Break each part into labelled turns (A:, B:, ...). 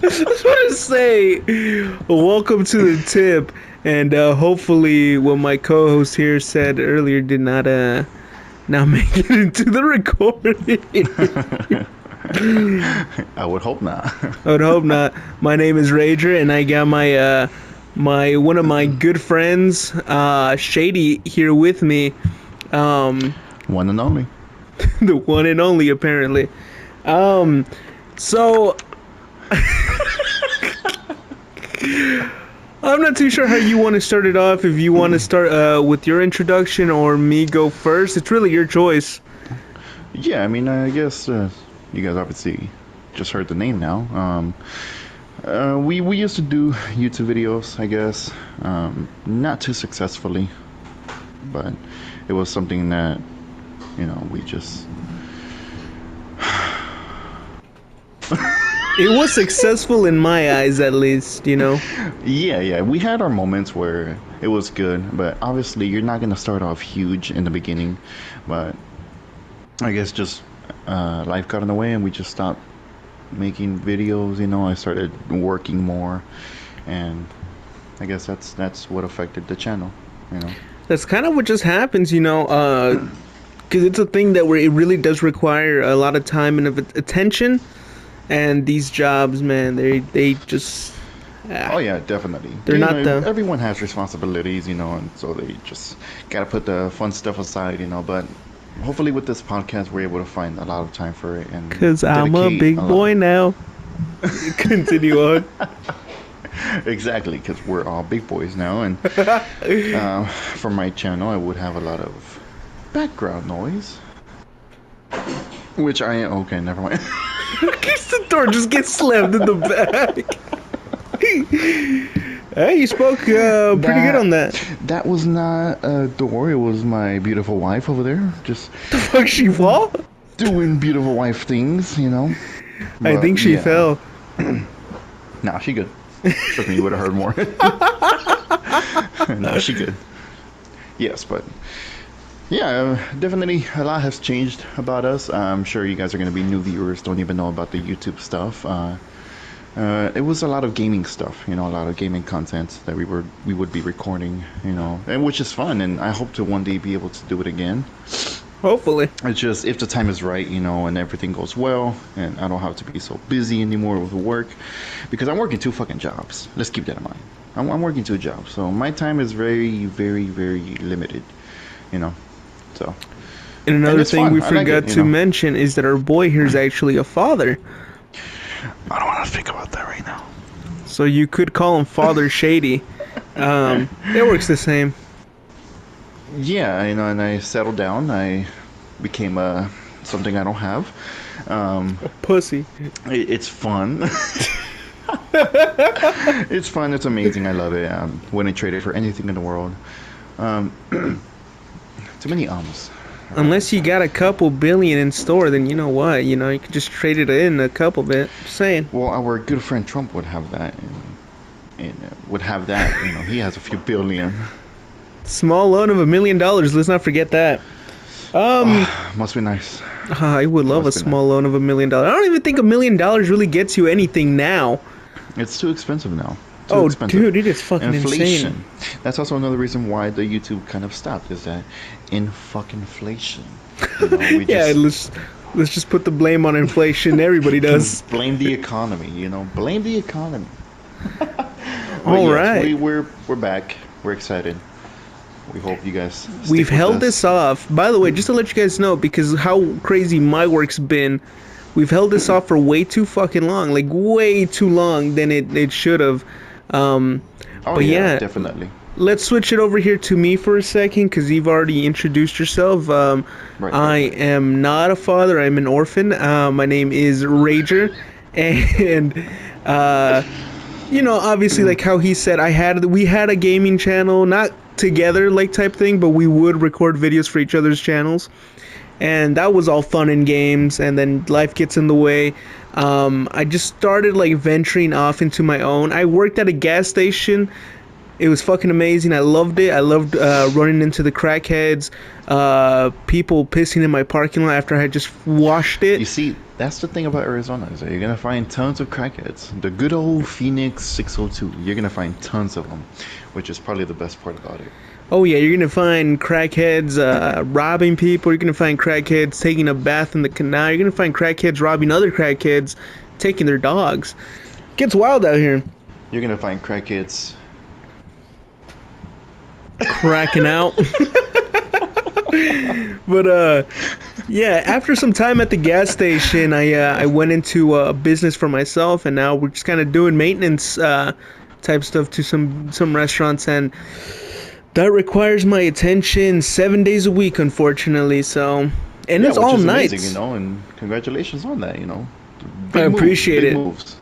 A: I just want to say, welcome to the tip, and hopefully, what my co-host here said earlier did not make it into the recording.
B: I would hope not.
A: I would hope not. My name is Rager, and I got my one of my good friends, Shady, here with me. Um,
B: One and only.
A: the one and only, apparently. Um, so I'm not too sure how you want to start it off. If you want to start with your introduction or me go first, it's really your choice.
B: Yeah, I mean, I guess you guys obviously just heard the name now. We used to do YouTube videos, I guess, not too successfully, but it was something that we just.
A: It was successful in my eyes, at least, you know.
B: Yeah, we had our moments where it was good, but obviously you're not gonna start off huge in the beginning, but I guess just life got in the way and we just stopped making videos. I started working more, and I guess that's what affected the channel. You know.
A: That's kind of what just happens, you know. Because it's a thing that where it really does require a lot of time and of attention. And these jobs, man, they just
B: Oh yeah, definitely.
A: they're not the
B: Everyone has responsibilities, and so they just gotta put the fun stuff aside. But hopefully with this podcast, we're able to find a lot of time for it and
A: because I'm a
B: dedicate
A: big
B: a lot.
A: boy now. Continue on.
B: Exactly, because we're all big boys now, and for my channel, I would have a lot of background noise, which I okay, never mind.
A: The door just gets slammed in the back. Hey, you spoke pretty good on that.
B: That was not a door. It was my beautiful wife over there, just
A: The fuck she fall?
B: doing beautiful wife things.
A: I
B: But
A: think she
B: yeah,
A: fell.
B: nah, she good. Trust me, you would have heard more. No, she good. Yes, but yeah, definitely a lot has changed about us. I'm sure you guys are going to be new viewers, don't even know about the YouTube stuff. It was a lot of gaming stuff, a lot of gaming content that we would be recording, and which is fun, and I hope to one day be able to do it again.
A: Hopefully.
B: It's just if the time is right, and everything goes well, and I don't have to be so busy anymore with work, because I'm working two fucking jobs. Let's keep that in mind. I'm working two jobs, so my time is very, very, very limited, you know. So,
A: And
B: and
A: another
B: it's
A: thing
B: fun.
A: we
B: I like
A: forgot
B: it.
A: to mention is that our boy here is actually a father.
B: I don't want to think about that right now.
A: So you could call him Father Shady. It works the same.
B: Yeah, and I settled down. I became something I don't have.
A: Pussy.
B: It's fun. It's fun. It's amazing. I love it. Wouldn't trade it for anything in the world. Too many ums.
A: Unless you got a couple billion in store, then you know what? You could just trade it in a couple bit. Just saying.
B: Well, our good friend Trump would have that, and would have that. He has a few billion.
A: Small loan of $1 million. Let's not forget that.
B: Must be nice.
A: I would love a
B: Must be
A: small loan of $1 million. I don't even think $1 million really gets you anything now.
B: It's too expensive now. Too
A: Oh,
B: expensive.
A: dude, it is fucking
B: Inflation.
A: insane.
B: That's also another reason why the YouTube kind of stopped. Is that in fucking inflation? We
A: Yeah,
B: just
A: let's just put the blame on inflation. Everybody does.
B: blame the economy. Blame the economy.
A: All
B: Yes,
A: right.
B: we're back. We're excited. We hope you guys.
A: We've
B: stick with
A: held
B: us.
A: this off. By the way, just to let you guys know, because how crazy my work's been, we've held this off for way too fucking long. Like, way too long than it should have.
B: Oh
A: But yeah,
B: definitely.
A: let's switch it over here to me for a second, because you've already introduced yourself.
B: Right.
A: I am not a father. I'm an orphan. My name is Rager. And, obviously, like how he said, we had a gaming channel, not together like type thing, but we would record videos for each other's channels. And that was all fun and games, and then life gets in the way. I just started like venturing off into my own. I worked at a gas station It was fucking amazing. I loved it. I loved running into the crackheads, people pissing in my parking lot after I had just washed it.
B: You see, that's the thing about Arizona is that you're gonna find tons of crackheads. The good old Phoenix 602. You're gonna find tons of them, which is probably the best part about it.
A: Oh yeah, you're gonna find crackheads robbing people. You're gonna find crackheads taking a bath in the canal. You're gonna find crackheads robbing other crackheads, taking their dogs. Gets wild out here.
B: You're gonna find crackheads.
A: Cracking out. But yeah, after some time at the gas station, I went into a business for myself, and now we're just kind of doing maintenance type stuff to some restaurants, and that requires my attention 7 days a week, unfortunately. So, and
B: Yeah,
A: it's
B: which
A: all
B: is
A: nights.
B: amazing, and congratulations on that.
A: I appreciate
B: big
A: it.
B: moves.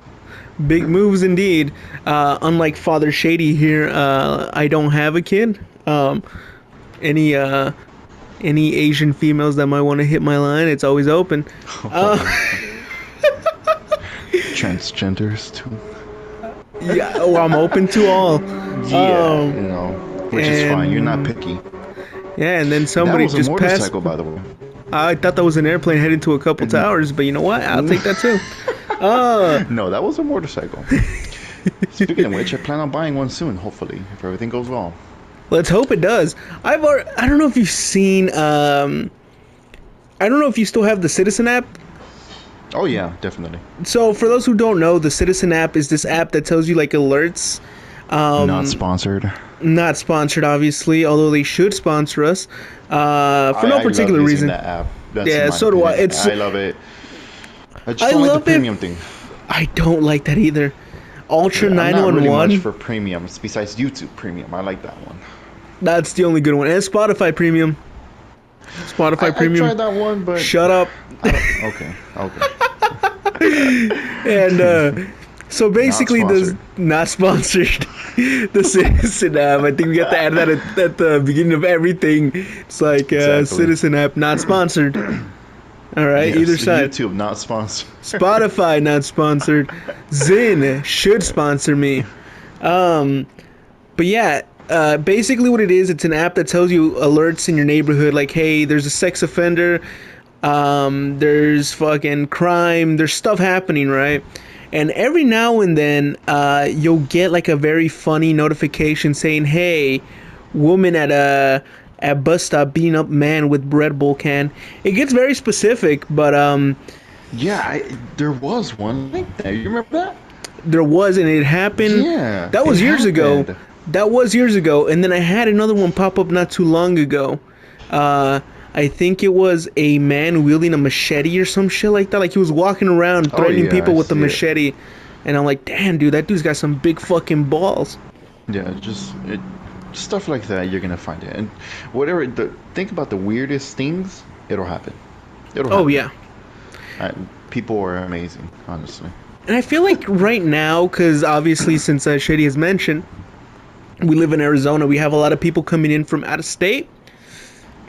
A: Big moves indeed. Unlike Father Shady here, I don't have a kid. Any Asian females that might want to hit my line, it's always open. Uh,
B: Transgenders too.
A: yeah, oh, I'm open to all.
B: Yeah, which is fine. You're not
A: and-
B: picky.
A: Yeah, and then
B: That
A: somebody
B: was a
A: just passed.
B: motorcycle, by the way.
A: I thought that was an airplane heading to a couple towers, but you know what? I'll take that too.
B: No, that was a motorcycle. Speaking of which, I plan on buying one soon. Hopefully, if everything goes well.
A: Let's hope it does. I don't know if you've seen. I don't know if you still have the Citizen app.
B: Oh yeah, definitely.
A: So for those who don't know, the Citizen app is this app that tells you like alerts.
B: Not sponsored.
A: Not sponsored, obviously, although they should sponsor us. For no particular
B: I love
A: reason.
B: using that app. That's
A: Yeah,
B: my
A: so do I.
B: opinion.
A: It's
B: I love it. I just
A: I
B: don't like
A: love
B: the
A: it.
B: premium thing.
A: I don't like that either. Ultra
B: I'm not really
A: 911.
B: much for premiums besides YouTube Premium. I like that one.
A: That's the only good one. And Spotify Premium. Spotify
B: I
A: Premium.
B: tried that one, but
A: Shut up.
B: okay.
A: And so basically,
B: sponsored.
A: not sponsored. The Citizen app. I think we got to add that at the beginning of everything. It's like
B: Exactly.
A: Citizen app, not sponsored. All right,
B: Yes,
A: either side.
B: YouTube not sponsored.
A: Spotify, not sponsored. Zyn should sponsor me. But yeah, basically what it is, it's an app that tells you alerts in your neighborhood, like, hey, there's a sex offender, there's fucking crime, there's stuff happening, right? And every now and then, you'll get like a very funny notification saying, hey, woman at bus stop beating up man with Red Bull can. It gets very specific, but
B: Yeah, there was one like that. You remember that?
A: there was, and it happened.
B: Yeah,
A: That was
B: it
A: years ago.
B: happened.
A: That was years ago, and then I had another one pop up not too long ago. I think it was a man wielding a machete or some shit like that. Like he was walking around threatening
B: yeah,
A: people
B: I
A: with a
B: see it.
A: machete, and I'm like, damn, dude, that dude's got some big fucking balls.
B: Yeah, stuff like that. You're gonna find it, and think about the weirdest things. It'll happen.
A: Oh yeah.
B: People are amazing, honestly.
A: And I feel like right now, because obviously since Shady has mentioned, we live in Arizona, we have a lot of people coming in from out of state.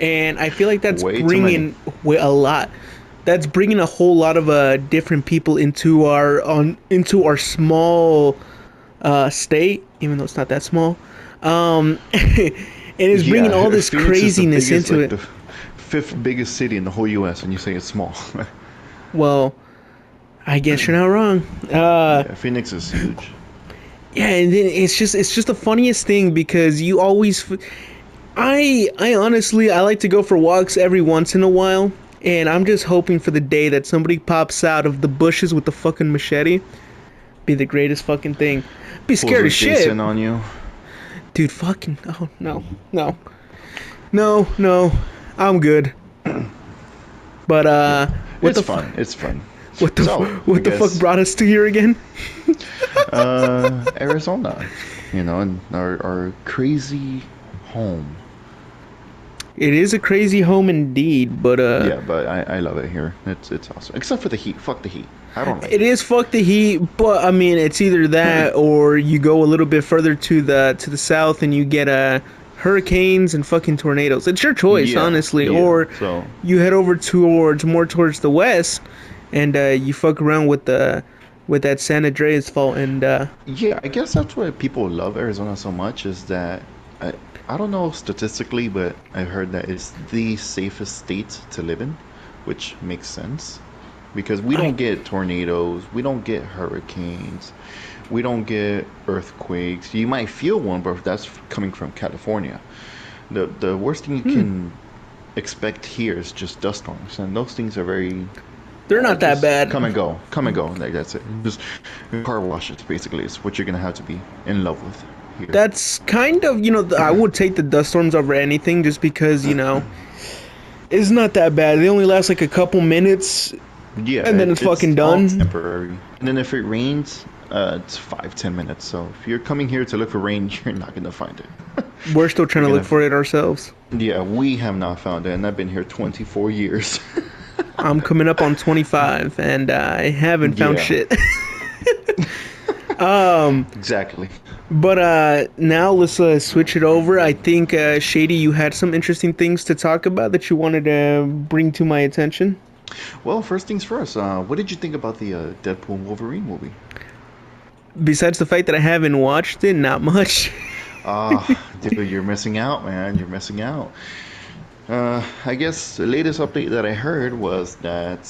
A: And I feel like that's
B: Way too
A: bringing a lot. That's bringing a whole lot of different people into our small state, even though it's not that small. And it's bringing all this
B: Phoenix is the
A: craziness
B: biggest,
A: into
B: like,
A: it.
B: the fifth biggest city in the whole U.S. and you say it's small.
A: Well, I guess you're not wrong.
B: Yeah, Phoenix is huge.
A: Yeah, and then it's just the funniest thing because you always, I honestly I like to go for walks every once in a while, and I'm just hoping for the day that somebody pops out of the bushes with the fucking machete. Be the greatest fucking thing. Be scared
B: Pulls a
A: as shit,
B: Jason on you.
A: dude. Fucking oh no, I'm good. But what
B: It's
A: the
B: fun. It's fun.
A: What the
B: So,
A: what
B: I
A: the fuck
B: guess,
A: brought us to here again?
B: Arizona, and our crazy home.
A: It is a crazy home indeed, but
B: Yeah, but I love it here. It's awesome. Except for the heat. Fuck the heat. I don't like
A: it is fuck the heat, but I mean it's either that or you go a little bit further to the south and you get hurricanes and fucking tornadoes. It's your choice,
B: Yeah,
A: honestly.
B: yeah,
A: Or
B: so
A: you head over towards more towards the west and you fuck around with the with that San Andreas fault, and
B: Yeah, I guess that's why people love Arizona so much is that I, I don't know statistically, but I heard that it's the safest state to live in, which makes sense because we
A: I
B: don't get tornadoes, we don't get hurricanes, we don't get earthquakes. You might feel one, but that's coming from California. The worst thing you
A: hmm,
B: can expect here is just dust storms, and those things are very
A: they're not that
B: just
A: bad.
B: come and go. Like that's it. Just car washes basically is what you're gonna have to be in love with here.
A: That's kind of, I would take the dust storms over anything just because, it's not that bad. They only last like a couple minutes
B: Yeah,
A: and then it's
B: it's
A: fucking
B: all
A: done.
B: temporary. And then if it rains, it's 5, 10 minutes. So if you're coming here to look for rain, you're not gonna find it.
A: We're still trying
B: You're
A: to look
B: gonna,
A: for it ourselves.
B: yeah, we have not found it, and I've been here 24 years.
A: I'm coming up on 25 and I haven't found
B: Yeah,
A: shit. um,
B: exactly.
A: but now let's switch it over. I think Shady, you had some interesting things to talk about that you wanted to bring to my attention.
B: Well, first things first. What did you think about the Deadpool Wolverine movie?
A: Besides the fact that I haven't watched it, not much.
B: Dude, you're missing out, man. You're missing out. I guess the latest update that I heard was that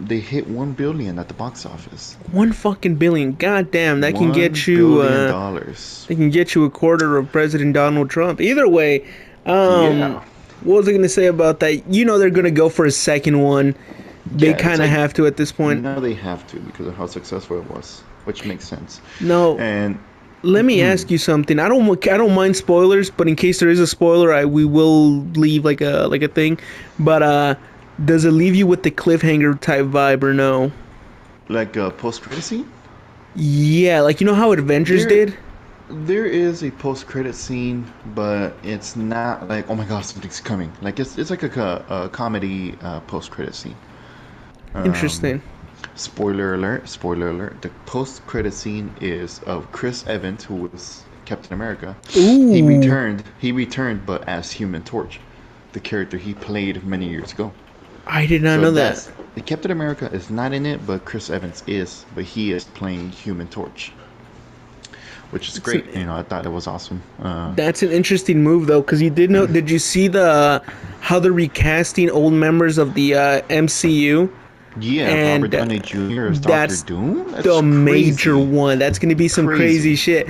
B: they hit 1 billion at the box office.
A: 1 fucking billion. God damn, that can get you
B: $1 billion.
A: they can get you a quarter of President Donald Trump. Either way,
B: Yeah,
A: what was I gonna say about that? They're gonna go for a second one. They
B: yeah. It's
A: kind of
B: like
A: have to at this point.
B: now they have to because of how successful it was, which makes sense.
A: No,
B: And
A: let me ask you something. I don't mind spoilers, but in case there is a spoiler, we will leave like a thing. But does it leave you with the cliffhanger type vibe or no?
B: like a post-credit scene,
A: Yeah, like how Avengers
B: there
A: did.
B: there is a post-credit scene, but it's not like oh my gosh something's coming. Like it's like a comedy post-credit scene. Um,
A: Interesting.
B: Spoiler alert! Spoiler alert! The post-credit scene is of Chris Evans, who was Captain America. He
A: Ooh,
B: returned. He returned, but as Human Torch, the character he played many years ago.
A: I did not
B: So
A: know that.
B: that's the Captain America is not in it, but Chris Evans is. But he is playing Human Torch, which is
A: It's
B: great.
A: an,
B: I thought it was awesome.
A: that's an interesting move though, because you did know. Did you see the how they're recasting old members of the MCU?
B: Yeah, Robert
A: And
B: Downey Jr. as Doctor
A: that's
B: Doom.
A: the
B: That's
A: major
B: crazy.
A: one. That's going to be some crazy
B: Crazy.
A: shit.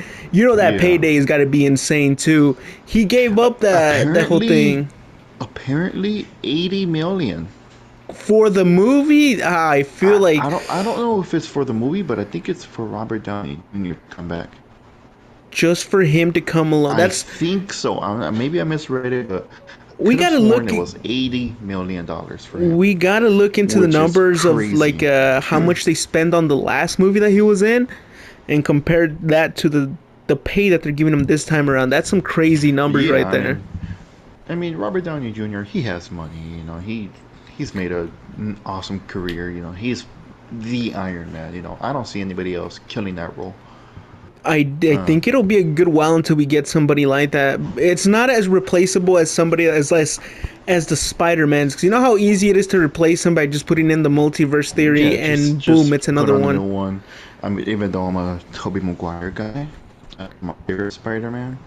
A: That
B: Yeah.
A: payday has got to be insane too. He gave up that whole
B: Apparently,
A: thing
B: apparently 80 million.
A: for the movie. I feel like
B: I don't know if it's for the movie, but I think it's for Robert Downey Jr. to come back.
A: just for him to come along.
B: I
A: That's
B: think so. Maybe I misread it, but I
A: we
B: could have
A: got to
B: sworn
A: look.
B: it was $80 million for him,
A: We got to look into the
B: which is
A: numbers of like
B: crazy.
A: how much they spend on the last movie that he was in, and compare that to the pay that they're giving him this time around. That's some crazy numbers
B: Yeah,
A: right there.
B: I mean Robert Downey Jr. He has money. He's made an awesome career. He's the Iron Man. I don't see anybody else killing that role.
A: I
B: Uh,
A: think it'll be a good while until we get somebody like that. It's not as replaceable as somebody as less as the Spider-Mans, because you know how easy it is to replace them by just putting in the multiverse
B: Yeah,
A: theory
B: just
A: and boom,
B: just
A: it's
B: put
A: another
B: on a
A: one.
B: new one. I mean, even though I'm a Tobey Maguire guy, my favorite Spider-Man.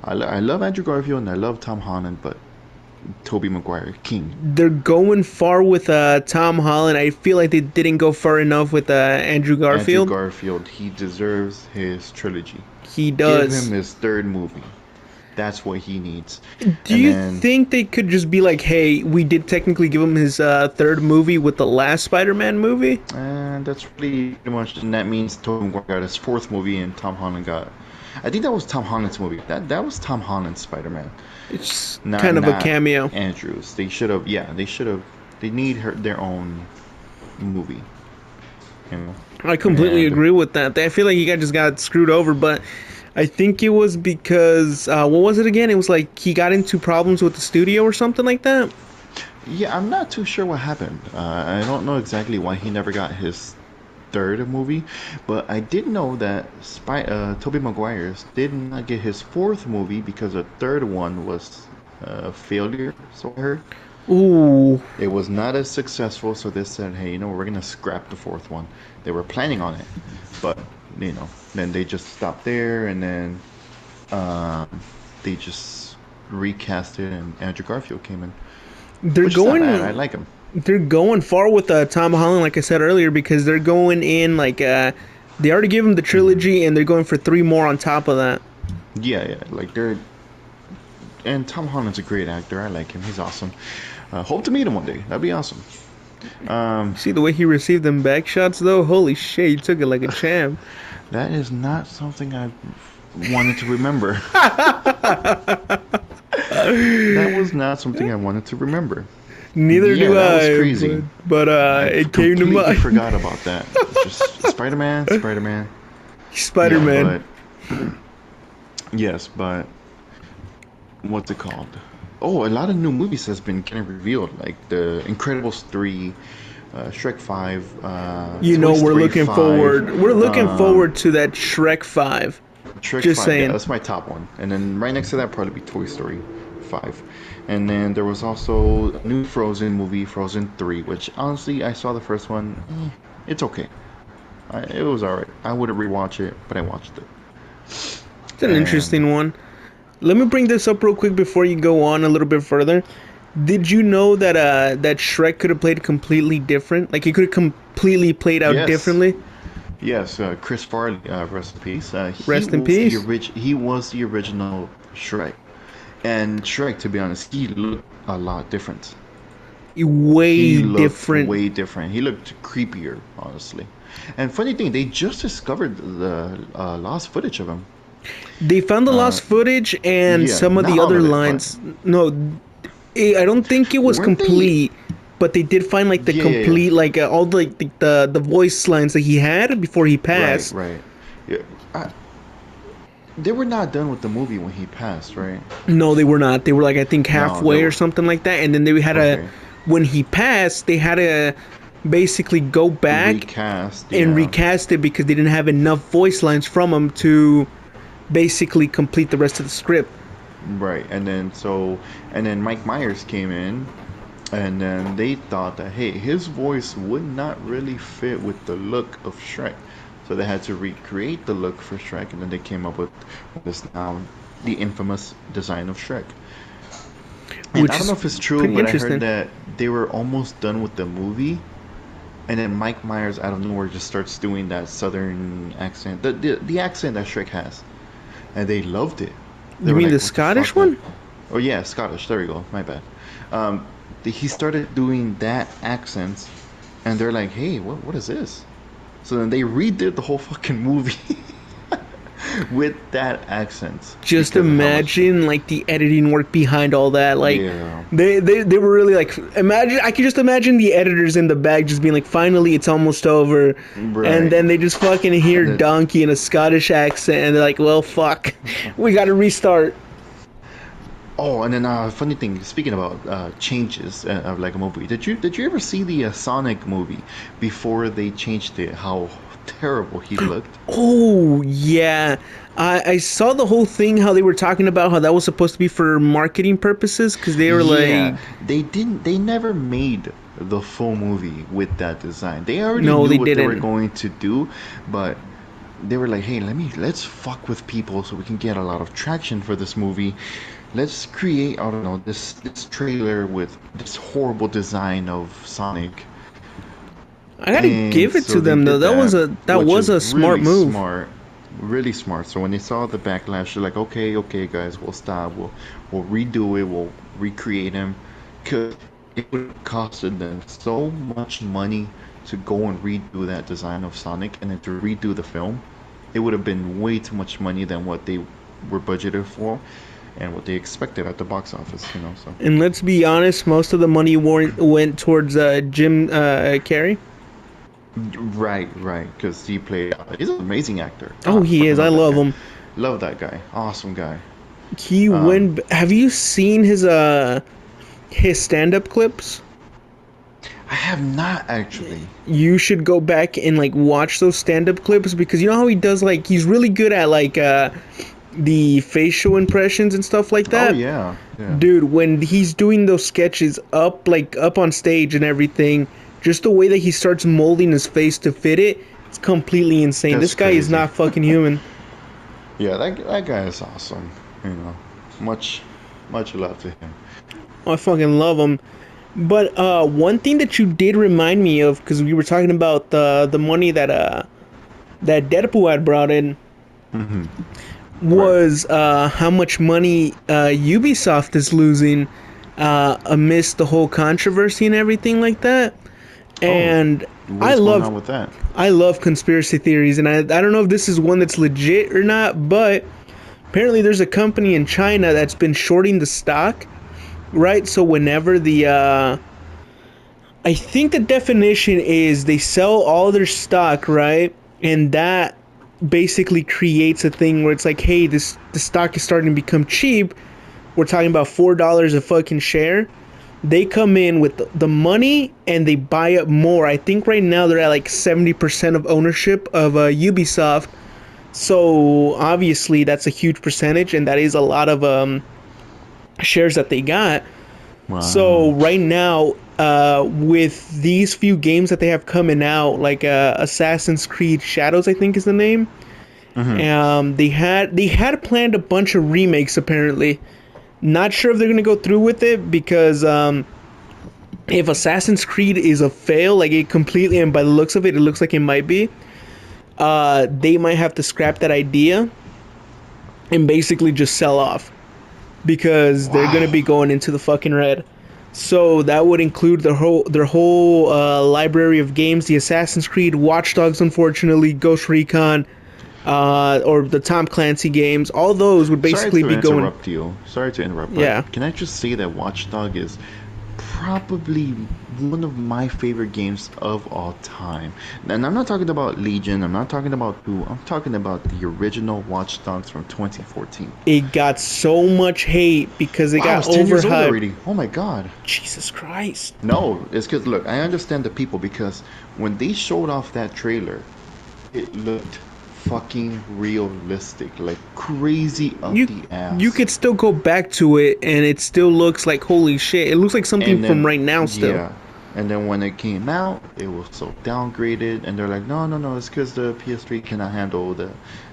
B: I love Andrew Garfield and I love Tom Holland, but Tobey Maguire King.
A: They're going far with Tom Holland. I feel like they didn't go far enough with Andrew
B: Andrew
A: Garfield.
B: Garfield, he deserves his trilogy.
A: He
B: Give him
A: does.
B: his third movie. That's what he needs.
A: Do
B: And
A: you
B: then,
A: think they could just be like, hey, we did technically give him his third movie with the last Spider-Man movie?
B: and that's really pretty much, and that means Tobey Maguire got his fourth movie and Tom Holland got. I think that was Tom Holland's movie. That was Tom Holland's Spider-Man.
A: It's
B: Not
A: kind of a
B: not
A: cameo.
B: Andrews. They should have. Yeah, they should have. They need their own movie. You know.
A: I completely
B: And
A: agree with that. I feel like he just got screwed over, but I think it was because what was it again? It was like he got into problems with the studio or something like that.
B: yeah, I'm not too sure what happened. I don't know exactly why he never got his third movie, but I did know that Tobey Maguire's did not get his fourth movie because the third one was a failure. So I heard.
A: Ooh.
B: It was not as successful, so they said, "Hey, we're gonna scrap the fourth one." They were planning on it, but then they just stopped there, and then um, they just recast it, and Andrew Garfield came in,
A: They're
B: which is not bad. I
A: going
B: like him.
A: they're going far with Tom Holland, like I said earlier, because they're going in like they already gave him the
B: Hmm.
A: trilogy, and they're going for three more on top of that.
B: Yeah, yeah, like they're and Tom Holland's a great actor. I like him. He's awesome. Hope to meet him one day. That'd be awesome. Um,
A: See the way he received them back shots, though. Holy shit, he took it like a champ.
B: that is not something I wanted to remember. That was not something I wanted to remember.
A: Neither
B: Yeah,
A: do
B: that was
A: I,
B: crazy.
A: but
B: I
A: it came to
B: completely
A: mind.
B: forgot about that. It's just Spider-Man, Spider-Man.
A: Spider
B: Yeah,
A: Man.
B: but yes, but what's it called? Oh, a lot of new movies has been getting revealed, like The Incredibles 3, Shrek 5,
A: You know
B: Toy
A: we're
B: Story
A: looking
B: 5,
A: forward. We're looking
B: um,
A: forward to that Shrek 5.
B: Shrek
A: Just
B: 5. Yeah,
A: saying.
B: that's my top one. And then right next to that, probably be Toy Story 5. And then there was also a new Frozen movie, Frozen 3, which honestly, I saw the first one. It's okay. It was alright. I wouldn't rewatch it, but I watched it.
A: It's an
B: And
A: interesting one. Let me bring this up real quick before you go on a little bit further. Did you know that that Shrek could have played completely different? Like he could have completely played out
B: yes,
A: differently.
B: yes, Chris Farley, rest in peace.
A: Rest in peace.
B: He was the original Shrek. And Shrek, to be honest, he looked a lot different. He
A: Way
B: looked
A: different.
B: way different. He looked creepier, honestly. And funny thing, they just discovered the lost footage of him.
A: They found the
B: Uh,
A: lost footage and
B: yeah,
A: some of
B: not
A: the
B: all
A: other
B: of it, but
A: lines. No, I don't think it was
B: weren't they?
A: complete, but they did find like the
B: Yeah, yeah, yeah.
A: complete, like all the like the voice lines that he had before he
B: Right,
A: passed.
B: right. Yeah, they were not done with the movie when he passed, right?
A: No, they were not. They were like I think
B: No, they
A: halfway or
B: were.
A: something like that, and then they had a
B: Okay.
A: when he passed, they had to basically go back
B: Recast,
A: and
B: yeah.
A: recast it because they didn't have enough voice lines from him to basically complete the rest of the script.
B: Right. And then Mike Myers came in, and then they thought that, hey, his voice would not really fit with the look of Shrek. So they had to recreate the look for Shrek, and then they came up with this now, the infamous design of Shrek. And I
A: Which
B: don't know
A: is
B: if it's true,
A: pretty
B: but I heard
A: interesting.
B: that they were almost done with the movie, and then Mike Myers, out of nowhere, just starts doing that southern accent, the accent that Shrek has, and they loved it. They
A: You
B: were
A: mean the
B: like, "What the
A: Scottish
B: fuck, man?"
A: one?
B: Oh yeah, Scottish. There we go. My bad. Um, he started doing that accent, and they're like, "Hey, what is this?" So then they redid the whole fucking movie with that accent
A: Just
B: because of how much.
A: imagine like the editing work behind all that. Like
B: Yeah,
A: they were really like imagine. I can just imagine the editors in the back just being like, "Finally, it's almost over," and
B: right.
A: then they just fucking hear
B: And then
A: Donkey in a Scottish accent, and they're like, "Well, fuck, we got to restart."
B: oh, and then funny thing. Speaking about changes of like a movie, did you ever see the Sonic movie before they changed it? How terrible he looked.
A: Oh yeah, I saw the whole thing. How they were talking about how that was supposed to be for marketing purposes because they were
B: Yeah,
A: like,
B: they didn't. They never made the full movie with that design. They already
A: "No,
B: knew
A: they
B: what they were
A: didn't."
B: going to do, but they were like, "Hey, let's fuck with people so we can get a lot of traction for this movie. Let's create, I don't know, this trailer with this horrible design of Sonic."
A: I gotta
B: And
A: give it to
B: so they
A: them though.
B: did that,
A: That
B: which
A: was
B: is
A: a smart
B: really
A: move.
B: smart, really smart. So when they saw the backlash, they're like, "Okay, okay, guys, we'll stop. We'll redo it. We'll recreate him." Because it would have costed them so much money to go and redo that design of Sonic and then to redo the film. It would have been way too much money than what they were budgeted for and what they expected at the box office. So
A: And let's be honest, most of the money went towards Jim Carrey.
B: right, right, because he played. He's an amazing actor.
A: Oh,
B: God, I
A: he
B: fucking
A: is. I
B: love that
A: love
B: guy.
A: him.
B: Love that guy. Awesome guy.
A: He
B: Um,
A: went. Have you seen his stand up clips?
B: I have not actually.
A: You should go back and like watch those stand up clips because you know how he does like he's really good at like the facial impressions and stuff like
B: Oh
A: that.
B: yeah, yeah.
A: Dude, when he's doing those sketches up on stage and everything, just the way that he starts molding his face to fit it, it's completely insane.
B: That's
A: This guy is
B: crazy.
A: not fucking human.
B: Yeah, that guy is awesome. You know, much much love to him.
A: I fucking love him. But one thing that you did remind me of, because we were talking about the money that Deadpool had brought in,
B: Hmm. Right.
A: was how much money Ubisoft is losing amidst the whole controversy and everything like that.
B: Oh,
A: And
B: what
A: I
B: is going
A: love
B: on with that?
A: I love conspiracy theories, and I don't know if this is one that's legit or not, but apparently there's a company in China that's been shorting the stock, right? So whenever I think the definition is they sell all their stock, right? And that basically creates a thing where it's like, hey, this the stock is starting to become cheap. We're talking about $4 a fucking share. They come in with the money and they buy up more. I think right now they're at like 70% of ownership of Ubisoft. So obviously that's a huge percentage, and that is a lot of shares that they got. So
B: Wow.
A: right now, with these few games that they have coming out, like Assassin's Creed Shadows, I think is the name.
B: Hmm.
A: They had planned a bunch of remakes apparently. Not sure if they're gonna go through with it because if Assassin's Creed is a fail, like it completely, and by the looks of it, it looks like it might be. They might have to scrap that idea and basically just sell off because they're gonna
B: Wow.
A: be going into the fucking red. So that would include their whole library of games: the Assassin's Creed, Watch Dogs, unfortunately, Ghost Recon, or the Tom Clancy games. All those would
B: Sorry
A: basically
B: to
A: be going.
B: interrupt you. Sorry to interrupt, but
A: Yeah,
B: can I just say that Watchdog is probably one of my favorite games of all time. And I'm not talking about Legion, I'm not talking about 2, I'm talking about the original Watch Dogs from 2014.
A: it got so much hate because it
B: Wow,
A: got
B: it's 10 years old
A: overhyped.
B: already. Oh my god.
A: Jesus Christ.
B: No, it's because, look, I understand the people because when they showed off that trailer, it looked fucking realistic, like crazy up
A: You
B: the
A: you
B: ass.
A: could still go back to it and it still looks like holy shit. It looks like something
B: And
A: from
B: then,
A: right now still.
B: yeah. And then when it came out, it was so downgraded, and they're like, no, no, no, it's because the PS3 cannot handle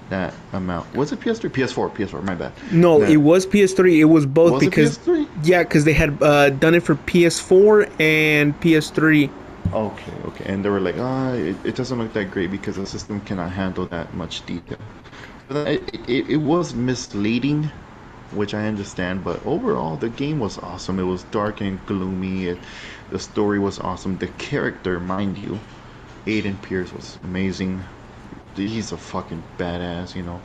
B: that amount. Was it PS3? PS4, PS4, my bad.
A: No, it
B: That
A: was PS3. It was both
B: was it
A: because
B: PS3?
A: yeah, because they had done it for PS4 and PS3.
B: Okay, okay. And they were like, it doesn't look that great because the system cannot handle that much detail. But it was misleading, which I understand, but overall the game was awesome. It was dark and gloomy. The story was awesome. The character, mind you, Aiden Pierce was amazing. He's a fucking badass, you know.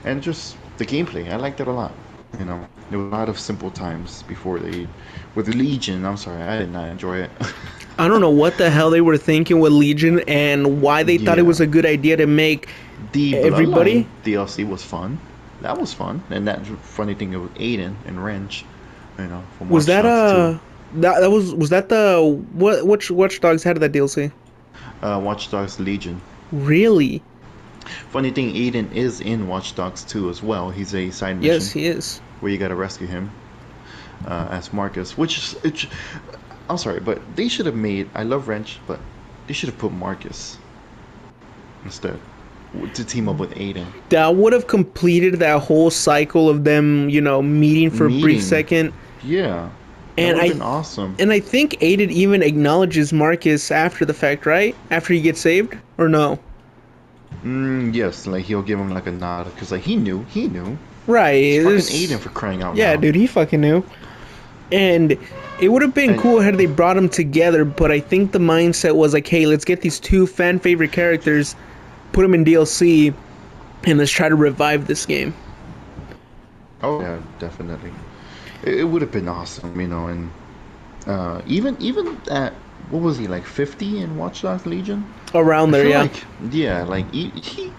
B: And just the gameplay, I liked it a lot. You know, there were a lot of simple times before they, with Legion. I'm sorry, I did not enjoy it.
A: I don't know what the hell they were thinking with Legion and why they thought it
B: Yeah,
A: was a good idea to make
B: the Bloodline
A: everybody.
B: DLC was fun. That was fun, and that funny thing of Aiden and Wrench, you know, from
A: Was
B: Watch
A: that
B: Dogs 2.
A: was that the what Watch Dogs had that DLC?
B: Watch Dogs Legion.
A: Really?
B: Funny thing, Aiden is in Watch Dogs 2 as well. He's a side
A: Yes,
B: mission
A: he is.
B: where you gotta rescue him as Marcus. I'm sorry, but they should have made. I love Wrench, but they should have put Marcus instead to team up with Aiden.
A: That would have completed that whole cycle of them, meeting for a brief
B: Meeting,
A: second.
B: yeah, that
A: And
B: would have
A: I
B: been awesome.
A: and I think Aiden even acknowledges Marcus after the fact, right? After he gets saved, or no?
B: Yes, like he'll give him like a nod because like he knew. It's
A: Right.
B: fucking
A: There's,
B: Aiden for crying out
A: yeah,
B: loud.
A: dude, he fucking knew. And it would have been
B: And
A: cool had they brought them together, but I think the mindset was like, hey, let's get these two fan favorite characters, put them in DLC, and let's try to revive this game.
B: oh yeah, definitely, it would have been awesome, you know. And even at what was he like 50 in Watch Dogs Legion?
A: Around
B: I
A: there,
B: feel
A: yeah.
B: like yeah, like he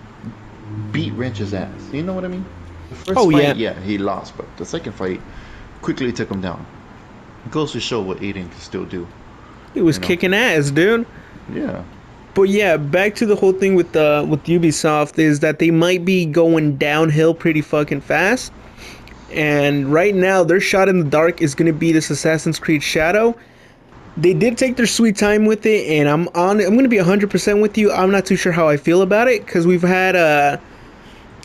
B: beat Wrench's ass. You know what I mean? The first
A: Oh,
B: fight,
A: yeah.
B: yeah, he lost, but the second fight quickly took him down. It goes to show what Aiden can still do.
A: He was
B: You know?
A: kicking ass, dude.
B: Yeah.
A: But yeah, back to the whole thing with Ubisoft is that they might be going downhill pretty fucking fast. And right now, their shot in the dark is going to be this Assassin's Creed Shadow. They did take their sweet time with it, and I'm going to be 100% with you. I'm not too sure how I feel about it because we've had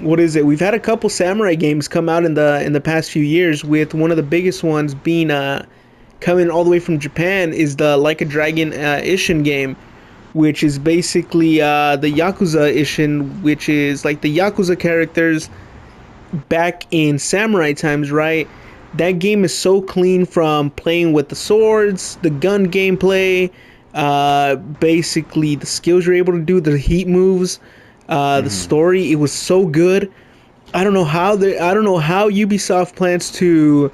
A: what is it? We've had a couple samurai games come out in the past few years. With one of the biggest ones being coming all the way from Japan is the Like a Dragon Ishin game, which is basically the Yakuza Ishin, which is like the Yakuza characters back in samurai times, right? That game is so clean from playing with the swords, the gun gameplay, basically the skills you're able to do, the heat moves, the
B: Hmm.
A: story. It was so good. I don't know how Ubisoft plans to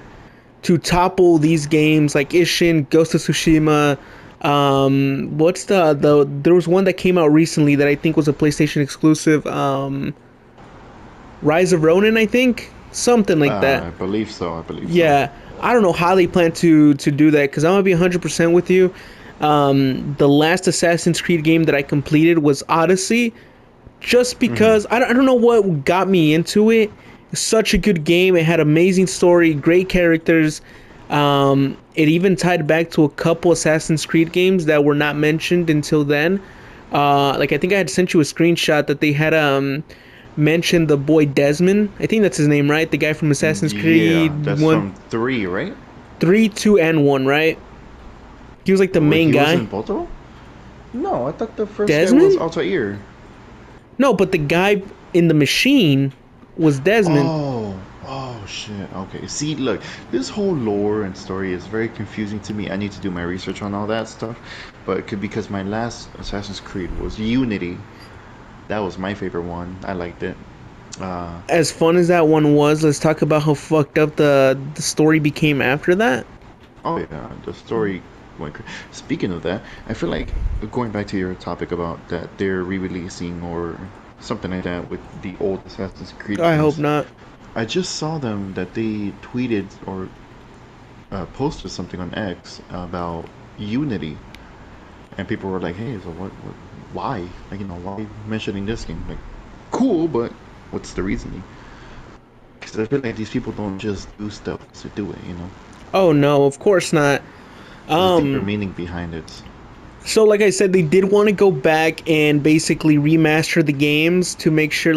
A: topple these games like Ishin, Ghost of Tsushima. What's the there was one that came out recently that I think was a PlayStation exclusive. Rise of Ronin, I think, something like that.
B: I believe so. I believe so.
A: Yeah, I don't know how they plan to do that because I'm gonna be 100% with you. The last Assassin's Creed game that I completed was Odyssey, just
B: Hmm.
A: because I don't know what got me into it. It's such a good game. It had amazing story, great characters. It even tied back to a couple Assassin's Creed games that were not mentioned until then. Like I think I had sent you a screenshot that they had mentioned the boy Desmond. I think that's his name, right? The guy from Assassin's
B: Yeah,
A: Creed
B: that's
A: one,
B: from three, right?
A: 3, 2, and 1, right? He was like the
B: Where
A: main
B: he was
A: guy.
B: in both of them? No, I thought the first guy was
A: Desmond?
B: Altair.
A: No, but the guy in the machine was Desmond.
B: Oh shit. Okay. See, look, this whole lore and story is very confusing to me. I need to do my research on all that stuff. But it could, because my last Assassin's Creed was Unity. That was my favorite one. I liked it. Uh,
A: As fun as that one was, let's talk about how fucked up the story became after that.
B: oh yeah, the story went. Speaking of that, I feel like going back to your topic about that they're re-releasing or something like that with the old Assassin's Creed
A: I hope
B: games.
A: not.
B: I just saw them that they tweeted or posted something on X about Unity, and people were like, "Hey, so what why? Like, why mentioning this game? Like, cool, but what's the reasoning?" Because I feel like these people don't just do stuff to do it.
A: Oh no, of course not.
B: There's a deeper
A: Um,
B: meaning behind it.
A: so like I said, they did want to go back and basically remaster the games to make sure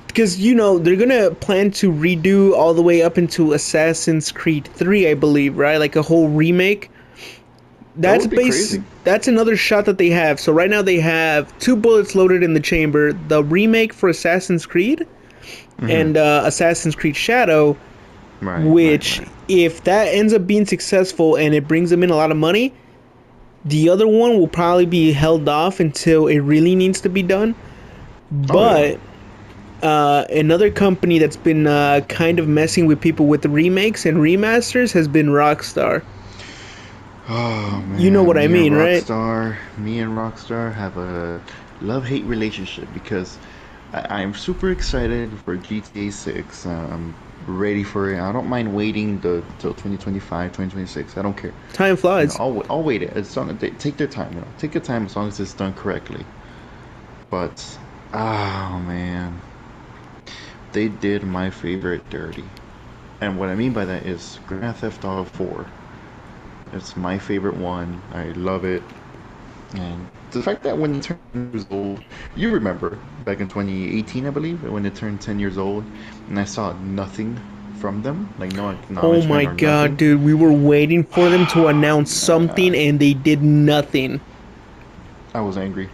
A: because they're gonna plan to redo all the way up into Assassin's Creed 3, I believe, right? Like a whole remake.
B: That would be crazy.
A: That's another shot that they have. So right now they have two bullets loaded in the chamber. The remake for Assassin's Creed
B: Hmm.
A: and Assassin's Creed Shadow,
B: Right, right,
A: which
B: right.
A: if that ends up being successful and it brings them in a lot of money, the other one will probably be held off until it really needs to be done.
B: Oh yeah.
A: But another company that's been kind of messing with people with remakes and remasters has been Rockstar.
B: Oh
A: You know what
B: man,
A: I mean, right?
B: Me and Rockstar have a love-hate relationship because I'm super excited for GTA 6. I'm ready for it. I don't mind waiting till 2025, 2026. I don't care.
A: Time flies.
B: I'll wait it. It's on, take their time. Take your time as long as it's done correctly. But oh man, they did my favorite dirty. And what I mean by that is Grand Theft Auto 4. It's my favorite one. I love it. And the fact that when it turned 10 years old, you remember back in 2018, I believe, when it turned 10 years old, and I saw nothing from them, like no
A: Oh my
B: acknowledgement or
A: god,
B: nothing.
A: dude, we were waiting for them to announce something
B: Man,
A: and they did nothing.
B: I was angry.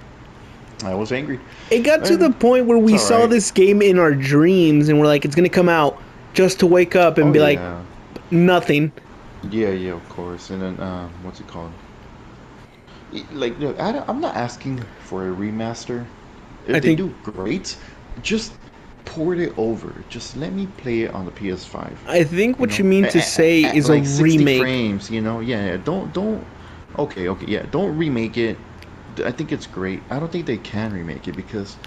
B: I was angry.
A: It got to the
B: And
A: point where
B: it's
A: we
B: all
A: saw
B: right.
A: this game in our dreams and we're like, it's gonna come out just to wake up and
B: Oh
A: be like,
B: yeah,
A: nothing.
B: yeah, of course. And then what's it called? Like, look, I'm not asking for a remaster.
A: I
B: If they
A: think
B: do great, just port it over. Just let me play it on the PS5.
A: I think
B: You
A: what you
B: know,
A: mean to say
B: at
A: is a
B: like 60
A: remake.
B: frames. Yeah. Don't. Okay, yeah. Don't remake it. I think it's great. I don't think they can remake it because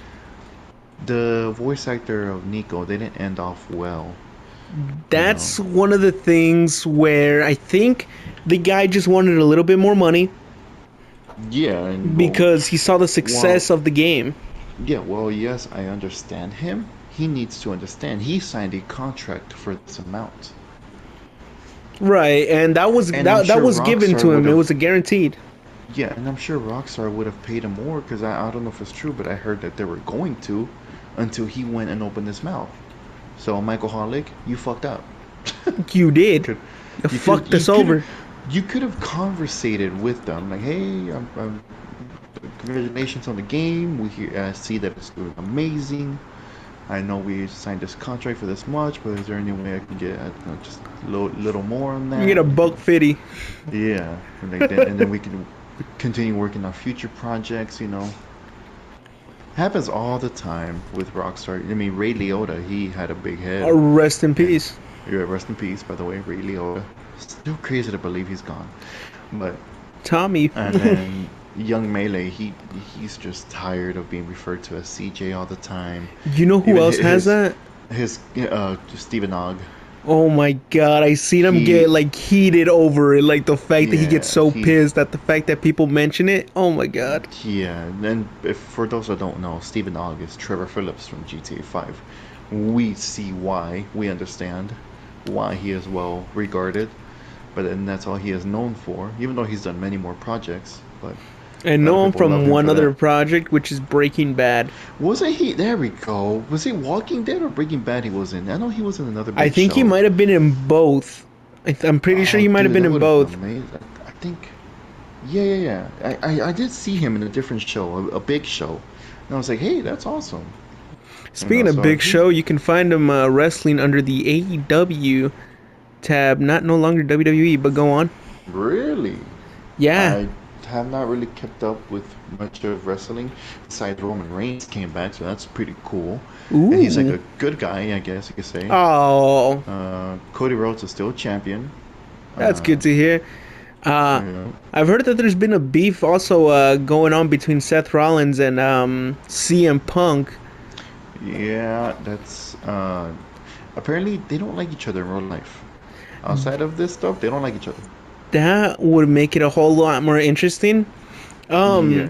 B: the voice actor of Nico didn't end off well. You know.
A: That's one of the things where I think the guy just wanted a little bit more money
B: Yeah, and well,
A: because he saw the
B: well,
A: success of the game.
B: yeah, well, yes, I understand him. He needs to understand. He signed a contract for this amount,
A: Right, and that was
B: and I'm
A: that
B: sure
A: was given
B: Rockstar
A: to
B: would
A: him. It
B: have.
A: was a guaranteed.
B: Yeah, and I'm sure Rockstar would have paid him more because I don't know if it's true, but I heard that they were going to, until he went and opened his mouth. So Michael Hollick, you fucked up.
A: You did.
B: Could
A: You
B: you could
A: fucked us
B: have
A: over.
B: you could have conversated with them like, hey, congratulations on the game. See that it's doing amazing. I know we signed this contract for this much, but is there any way I can get just a little more on
A: You get
B: that?
A: a
B: You could,
A: buck fifty.
B: yeah, and then we can continue working on future projects. Happens all the time with Rockstar. I mean, Ray Liotta, he had a big head,
A: Rest in
B: and
A: peace,
B: rest in peace, by the way, Ray Liotta. Still crazy to believe he's gone, but
A: Tommy.
B: and then Young Melee, he's just tired of being referred to as CJ all the time.
A: You know who
B: Even
A: else has that?
B: his Stephen Ogg.
A: Oh my god, I seen him get
B: He
A: like heated over it, like the fact that he gets
B: yeah
A: so
B: he
A: pissed at the fact that people mention it. Oh my god.
B: yeah. And if for those that don't know, Stephen Ogg is Trevor Phillips from GTA 5. We see why. We understand why he is well regarded, but and that's all he is known for. Even though he's done many more projects, but
A: I
B: a lot of
A: know him
B: people love
A: from
B: him
A: one
B: for
A: other
B: that.
A: project, which is Breaking Bad.
B: Wasn't he? There we go. Was he Walking Dead or Breaking Bad? He was in. I know he was in another
A: I
B: big
A: think he
B: show.
A: might have been in both. I'm pretty sure
B: Oh,
A: he might have
B: dude,
A: been
B: that
A: in
B: would have been
A: both.
B: amazing. I think. Yeah, yeah, yeah. I did see him in a different show, a big show, and I was like, hey, that's awesome.
A: Speaking of
B: So
A: Big
B: he
A: Show, you can find him wrestling under the AEW tab, not no longer WWE, but go on.
B: really.
A: Yeah.
B: I have not really kept up with much of wrestling besides Roman Reigns came back, so that's pretty cool. And he's like
A: Ooh.
B: a good guy, I guess you could say.
A: Oh,
B: Cody Rhodes is still champion.
A: that's good
B: Uh,
A: to hear. Uh,
B: you know,
A: I've heard that there's been a beef also going on between Seth Rollins and CM Punk.
B: yeah, that's apparently they don't like each other in real life. Outside of this stuff, they don't like each other.
A: That would make it a whole lot more interesting. Um,
B: Yeah,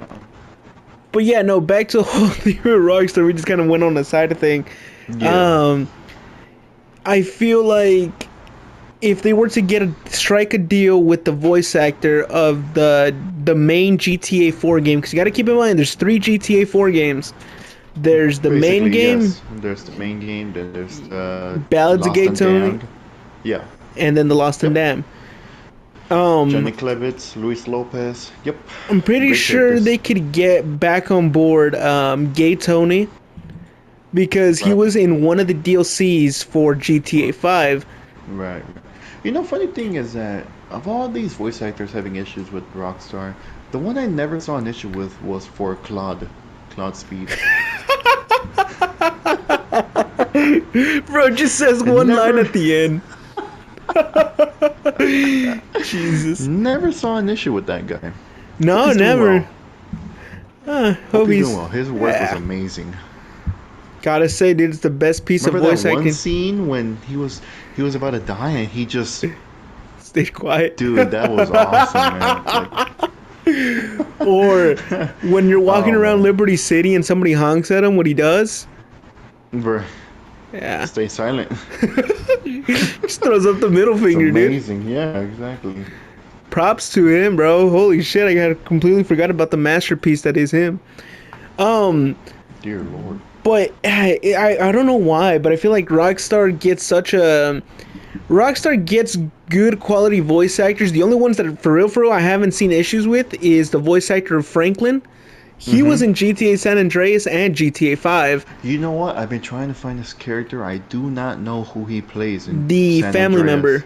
A: but yeah, no, back to the whole thing with Rockstar. We just kind of went on the side of thing.
B: yeah,
A: Um, I feel like if they were to strike a deal with the voice actor of the main GTA 4 game, because you got to keep in mind there's three GTA 4 games. There's the main
B: basically
A: game,
B: yes. There's the main game, then there's
A: Ballads of
B: Lost
A: Gay
B: and
A: Tony,
B: Damned. Yeah,
A: and then the Lost and
B: yep.
A: Damned. Um,
B: Johnny Klevitz, Luis Lopez. Yep,
A: I'm pretty
B: great
A: sure
B: characters.
A: they could get back on board Gay Tony because he
B: Right,
A: was in one of the DLCs for GTA 5.
B: right. Funny thing is that of all these voice actors having issues with Rockstar, the one I never saw an issue with was for Claude Speed.
A: Bro, just says
B: I
A: one line
B: never,
A: at the end. Jesus.
B: never saw an issue with that guy. Hope
A: No,
B: he's doing
A: never.
B: well. Hope
A: Hope
B: he's doing
A: he's.
B: well. His work was
A: Yeah.
B: amazing.
A: Gotta say, dude, it's the best piece of
B: Remember that
A: voice
B: one
A: acting.
B: scene when he was about to die and he just,
A: Stay quiet.
B: dude, that was awesome, man. Like,
A: Or when you're walking
B: oh
A: around
B: man,
A: Liberty City and somebody honks at him, what he does?
B: bro,
A: Yeah.
B: stay silent.
A: Just throws up the middle
B: It's
A: finger, dude.
B: amazing. Yeah, exactly.
A: Props to him, bro. Holy shit, I had completely forgot about the masterpiece that is him. Um,
B: Dear Lord.
A: but I don't know why, but I feel like Rockstar gets good quality voice actors. The only ones that for real I haven't seen issues with is the voice actor of Franklin. He was
B: Mm-hmm.
A: in GTA San Andreas and GTA 5.
B: You know what? I've been trying to find this character. I do not know who he plays in
A: The
B: San
A: family
B: Andreas.
A: member.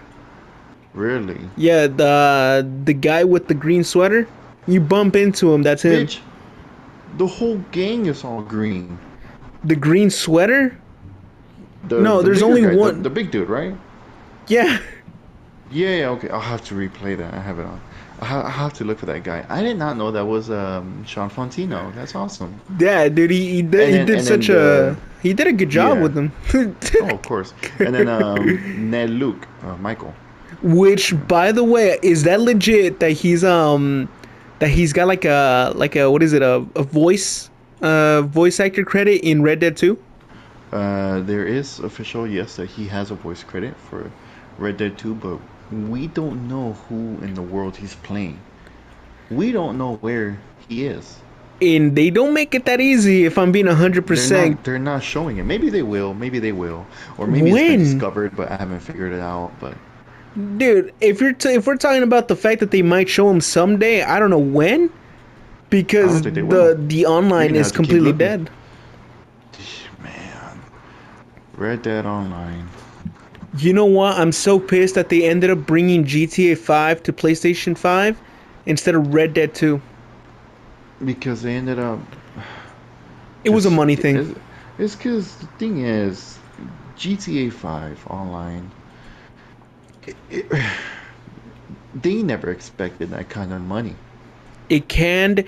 B: Really?
A: Yeah, the guy with the green sweater. You bump into him, that's him.
B: Bitch, the whole gang is all green.
A: The green sweater?
B: The
A: No,
B: the
A: there's
B: bigger
A: only
B: guy, the,
A: one.
B: the big dude, right?
A: Yeah.
B: Yeah, yeah, okay. I'll have to replay that. I have it on. I'll have to look for that guy. I did not know that was Sean Fontino. That's awesome.
A: Yeah, dude,
B: And
A: he
B: then
A: did
B: and then
A: such a
B: the
A: he did a good job
B: yeah.
A: with them.
B: Oh, of course. And then Ned Luke, Michael.
A: Which, by the way, is that legit that he's that he's got like a what is it, a voice actor credit in Red Dead 2?
B: There is official, yes, that he has a voice credit for Red Dead 2, but we don't know who in the world he's playing. We don't know where he is.
A: And they don't make it that easy, if I'm being
B: They're
A: 100%.
B: not they're not showing it. Maybe they will, maybe they will. Or maybe it's been
A: When?
B: discovered but I haven't figured it out, but
A: Dude, if we're talking about the fact that they might show him someday, I don't know when,
B: I
A: because
B: don't think they will.
A: the
B: You're
A: online
B: gonna
A: is
B: have to keep
A: completely
B: looking.
A: dead.
B: Man, Red Dead Online.
A: You know what? I'm so pissed that they ended up bringing GTA 5 to PlayStation 5 instead of Red Dead 2.
B: Because they ended up
A: It was a
B: just
A: money thing.
B: it's because the thing is GTA 5 online it, they never expected that kind of money.
A: It canned.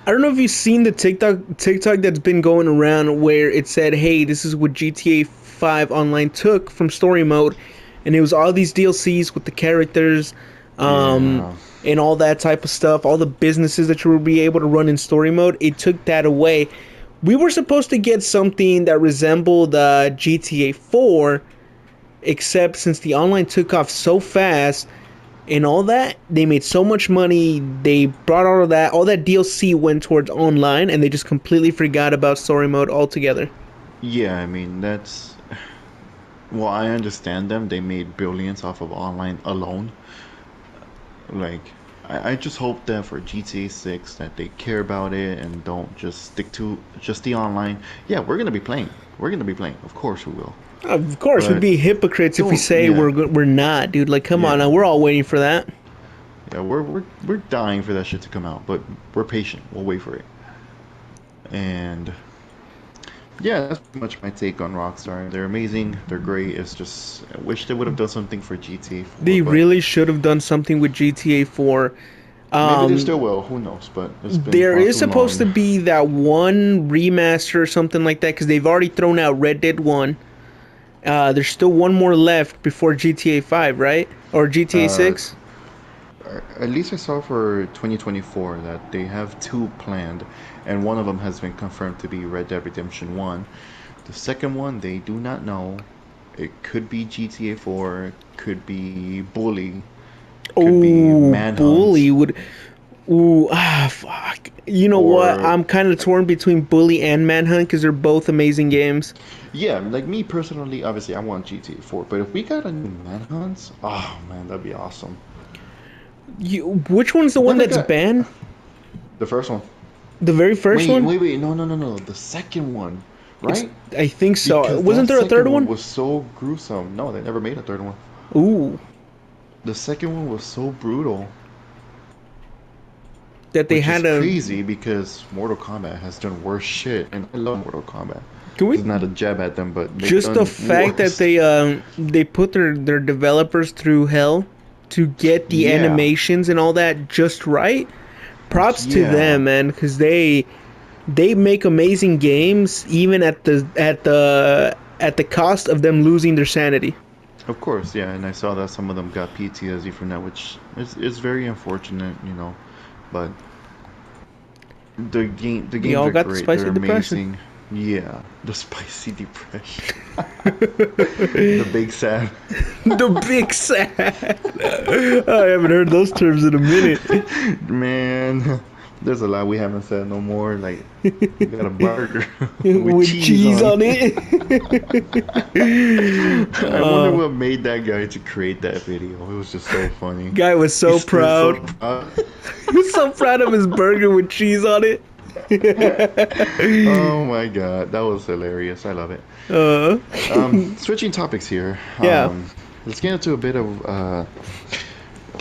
A: I don't know if you've seen the TikTok that's been going around where it said, "Hey, this is what GTA 5 online took from story mode," and it was all these DLCs with the characters, um,
B: Yeah.
A: and all that type of stuff, all the businesses that you would be able to run in story mode. It took that away. We were supposed to get something that resembled GTA 4, except since the online took off so fast and all that, they made so much money. They brought all that DLC went towards online, and they just completely forgot about story mode altogether.
B: Yeah, I mean that's well, I understand them. They made billions off of online alone. Like I just hope that for GTA 6 that they care about it and don't just stick to just the online. Yeah, we're gonna be playing. We're gonna be playing. Of course we will.
A: Of course, we'd
B: But
A: be hypocrites if we
B: don't
A: say
B: yeah,
A: we're not, dude. Like, come on, now
B: yeah.
A: we're all waiting for that.
B: Yeah, we're dying for that shit to come out, but we're patient. We'll wait for it. And yeah, that's pretty much my take on Rockstar. They're amazing. They're great. It's just I wish they would have done something for GTA 4,
A: They
B: but
A: really should have done something with GTA 4.
B: maybe they
A: Um,
B: still will. Who knows? But it's been
A: there
B: far
A: is
B: too
A: supposed
B: long.
A: to be that one remaster or something like that because they've already thrown out Red Dead 1. There's still one more left before GTA 5, right? Or GTA
B: Uh,
A: 6?
B: at least I saw for 2024 that they have two planned, and one of them has been confirmed to be Red Dead Redemption 1. The second one, they do not know. It could be GTA 4, could be Bully, could be
A: Oh,
B: Manhunt.
A: Bully would. Ooh, fuck. You know what?
B: Or
A: I'm kind of torn between Bully and Manhunt because they're both amazing games.
B: yeah, like me personally, obviously I want GTA 4, but if we got a new Manhunt, oh man, that'd be awesome.
A: Which one's the one
B: Never
A: that's
B: got
A: banned?
B: the first one.
A: The very first
B: Wait,
A: one?
B: wait, wait, no, no, no, no, the second one,
A: It's.
B: right?
A: I think so.
B: Because that
A: Wasn't there a third
B: second one
A: one?
B: was so gruesome. No, they never made a third one.
A: Ooh,
B: The second one was so brutal,
A: that they
B: which is
A: had a.
B: crazy because Mortal Kombat has done worse shit, and I love Mortal Kombat.
A: Can
B: This
A: we
B: is not a jab at them, but they've
A: just the
B: done
A: fact that
B: worse.
A: they put their developers through hell to get the
B: Yeah,
A: animations and all that just right. Props to
B: yeah,
A: them, man, because they make amazing games even at the cost of them losing their sanity.
B: of course, yeah. And I saw that some of them got PTSD from that, which is very unfortunate, you know. But the
A: We
B: games
A: all
B: are
A: got the
B: great. They're
A: spicy depression.
B: amazing. Yeah, the spicy depression, the big sad.
A: The big sad. I haven't heard those terms in a minute.
B: Man, there's a lot we haven't said no more. Like, we got a burger with
A: With
B: cheese
A: cheese
B: on
A: on it.
B: it. I wonder what made that guy to create that video. It was just so funny.
A: Guy was
B: He
A: so
B: stood so
A: proud.
B: proud.
A: He was so proud of his burger with cheese on it.
B: Oh my God, that was hilarious. I love it.
A: uh,
B: Switching topics here.
A: yeah,
B: Let's get into a bit of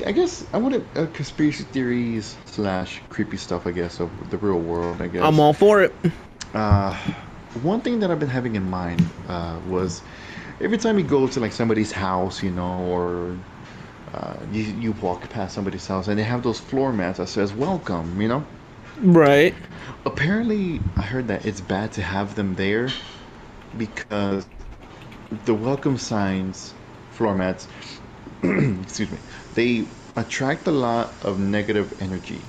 B: I guess I want to conspiracy theories slash creepy stuff. I guess of the real world. I
A: I'm
B: guess.
A: all for it.
B: Uh, one thing that I've been having in mind was every time you go to like somebody's house, you know, or you walk past somebody's house and they have those floor mats that says "Welcome," you know.
A: Right.
B: Apparently, I heard that it's bad to have them there because the welcome signs, floor mats, excuse me, they attract a lot of negative energy.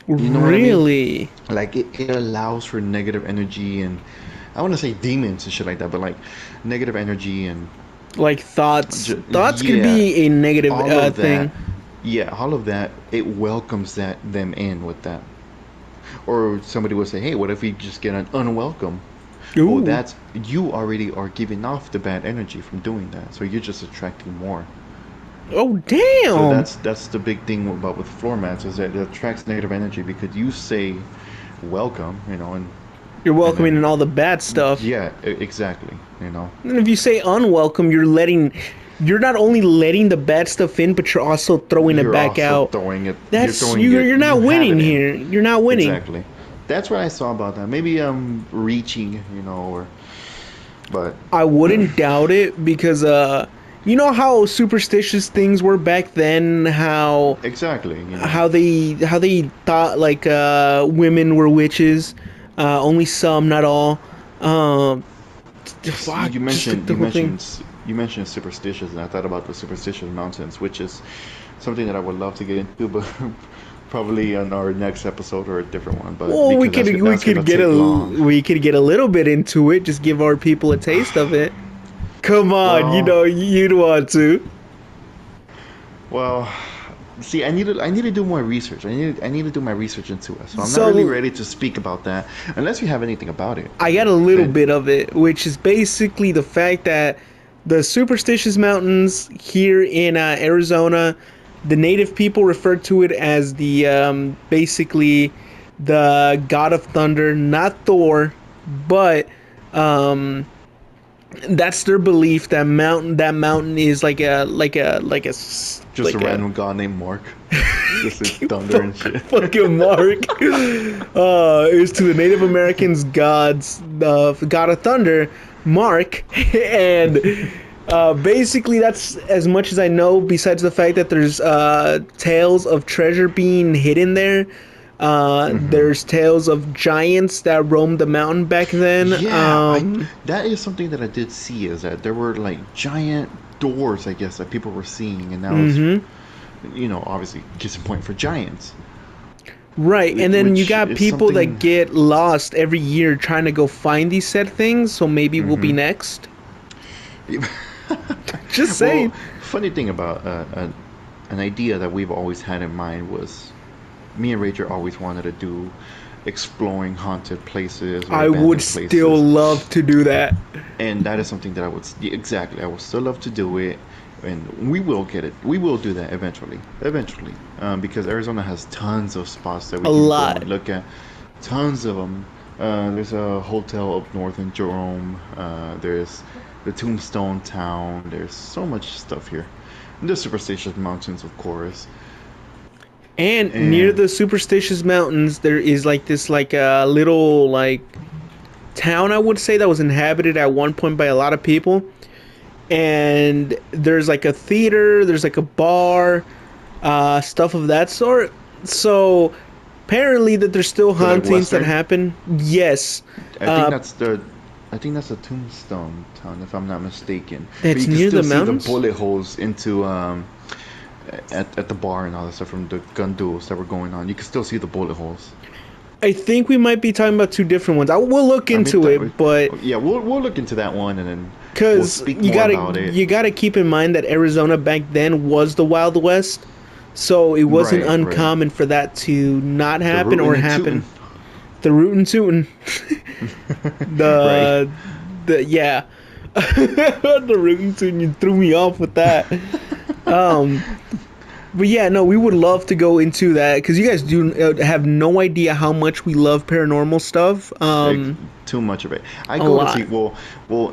B: You know what I mean?
A: Really?
B: Like it allows for negative energy and I want to say demons and shit like that, but like negative energy and
A: Like thoughts. Thoughts could
B: yeah,
A: be a negative
B: all of
A: thing.
B: that. Yeah, all of that. It welcomes that them in with that. Or somebody would say, "Hey, what if we just get an unwelcome?" Well,
A: Ooh.
B: that's you already are giving off the bad energy from doing that, so you're just attracting more.
A: Oh,
B: So
A: damn.
B: that's the big thing about with floor mats is that it attracts negative energy because you say welcome,
A: You're
B: and
A: welcoming in
B: then
A: all the bad stuff.
B: yeah, exactly.
A: And if you say unwelcome, you're not only letting the bad stuff in, but you're also throwing it
B: You're
A: back
B: also
A: out.
B: throwing it. You're
A: That's
B: throwing it.
A: you're
B: You
A: not
B: have
A: winning
B: it in.
A: here. You're not winning.
B: Exactly. That's what I saw about that. Maybe I'm reaching, or but
A: I wouldn't doubt it because you know how superstitious things were back then,
B: exactly.
A: how they thought like women were witches, only some, not all. Um fuck,
B: You
A: just like
B: mentioned
A: the
B: you
A: whole thing.
B: mentioned you mentioned superstitious, and I thought about the superstitious mountains, which is something that I would love to get into, but probably on our next episode or a different one. But
A: Well,
B: because that's gonna take long.
A: we could get a little bit into it. Just give our people a taste of it. Come on, you
B: Well,
A: know you'd want to.
B: well. See, I need to do more research. I need to do my research into it. So I'm not really
A: So
B: ready to speak about that unless you have anything about it.
A: I got a little
B: Then
A: bit of it, which is basically the fact that the superstitious mountains here in Arizona, the native people refer to it as the basically the god of thunder, not Thor, but um, that's their belief. That mountain is
B: just a
A: like a
B: random guy named Mark, just like thunder and shit.
A: fucking Mark is to the Native Americans gods, the god of thunder, Mark, and basically that's as much as I know. Besides the fact that there's tales of treasure being hidden there.
B: hmm
A: There's tales of giants that roamed the mountain back then.
B: Yeah, I that is something that I did see is that there were like giant doors, I guess, that people were seeing, and that was,
A: Mm-hmm.
B: obviously case in point for giants,
A: Right, and then you
B: which
A: got
B: is
A: people that
B: something.
A: get lost every year trying to go find these said things. So maybe we'll be
B: hmm
A: next. Just
B: Well,
A: saying.
B: funny thing about an idea that we've always had in mind was me and Rachel always wanted to do exploring haunted places or
A: I would
B: abandoned
A: still
B: places.
A: love to do that.
B: And that is something that I would yeah, exactly. I would still love to do it, and we will get it. We will do that eventually, because Arizona has tons of spots that we
A: A
B: can go
A: lot.
B: and look at, tons of them. There's a hotel up north in Jerome. There's the Tombstone Town. There's so much stuff here. And the Superstitious Mountains, of course.
A: And near
B: And
A: the superstitious mountains, there is like this like a little like town I would say that was inhabited at one point by a lot of people. And there's like a theater, there's like a bar, stuff of that sort. So apparently that there's still
B: so like
A: hauntings that
B: Western,
A: happen. Yes,
B: I think that's the I think that's a Tombstone Town, if I'm not mistaken. But
A: that's
B: you can
A: near
B: still
A: the
B: see the
A: mountains.
B: bullet holes into at the bar and all that stuff from the gun duels that were going on. You can still see the bullet holes.
A: I think we might be talking about two different ones. I will look
B: I mean,
A: into it, but
B: yeah, we'll look into that one and then we'll
A: because
B: speak more about it.
A: you gotta keep in mind that Arizona back then was the Wild West, so it wasn't
B: Right.
A: uncommon for that to not
B: The
A: happen or
B: rootin' and
A: happen.
B: tootin'.
A: The rootin' tootin',
B: Right.
A: the yeah, the rootin' tootin'. You threw me off with that. Um, but yeah, no, we would love to go into that because you guys do have no idea how much we love paranormal stuff.
B: Like, too much of it. I
A: A
B: go to
A: lot.
B: sleep. Well,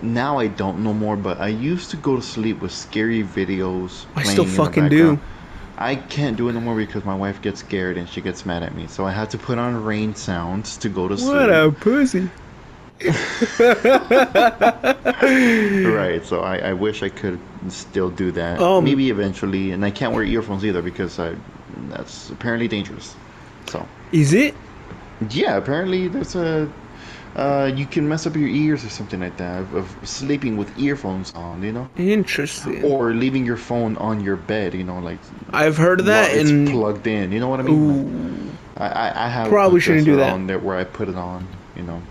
B: now I don't no more. But I used to go to sleep with scary videos
A: I still
B: playing in the
A: fucking
B: background.
A: do.
B: I can't do it no more because my wife gets scared and she gets mad at me. So I had to put on rain sounds to go to
A: What
B: sleep.
A: a pussy.
B: Right. So I wish I could still do that.
A: um,
B: Maybe eventually. And I can't wear earphones either because that's apparently dangerous. So
A: is it?
B: yeah, apparently there's a You can mess up your ears or something like that of sleeping with earphones on,
A: Interesting.
B: or leaving your phone on your bed, like
A: I've heard of
B: while
A: that,
B: it's
A: and
B: plugged in. You know what I mean? Like
A: ooh,
B: I have a
A: probably shouldn't do
B: dresser
A: that.
B: on there where I put it on, you know,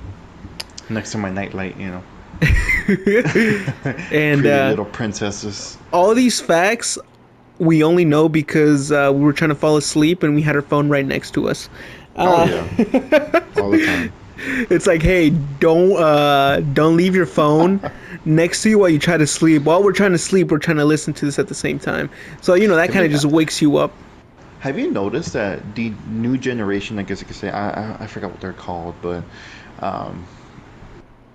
B: next to my nightlight.
A: And
B: Pretty little princesses.
A: all these facts we only know because we were trying to fall asleep and we had our phone right next to us.
B: Oh
A: Uh,
B: yeah, all the time.
A: it's like, hey, don't leave your phone next to you while you try to sleep. While we're trying to sleep, we're trying to listen to this at the same time. So that
B: Have
A: kind
B: you
A: of just wakes you up.
B: have you noticed that the new generation, I guess you could say, I forgot what they're called, but um,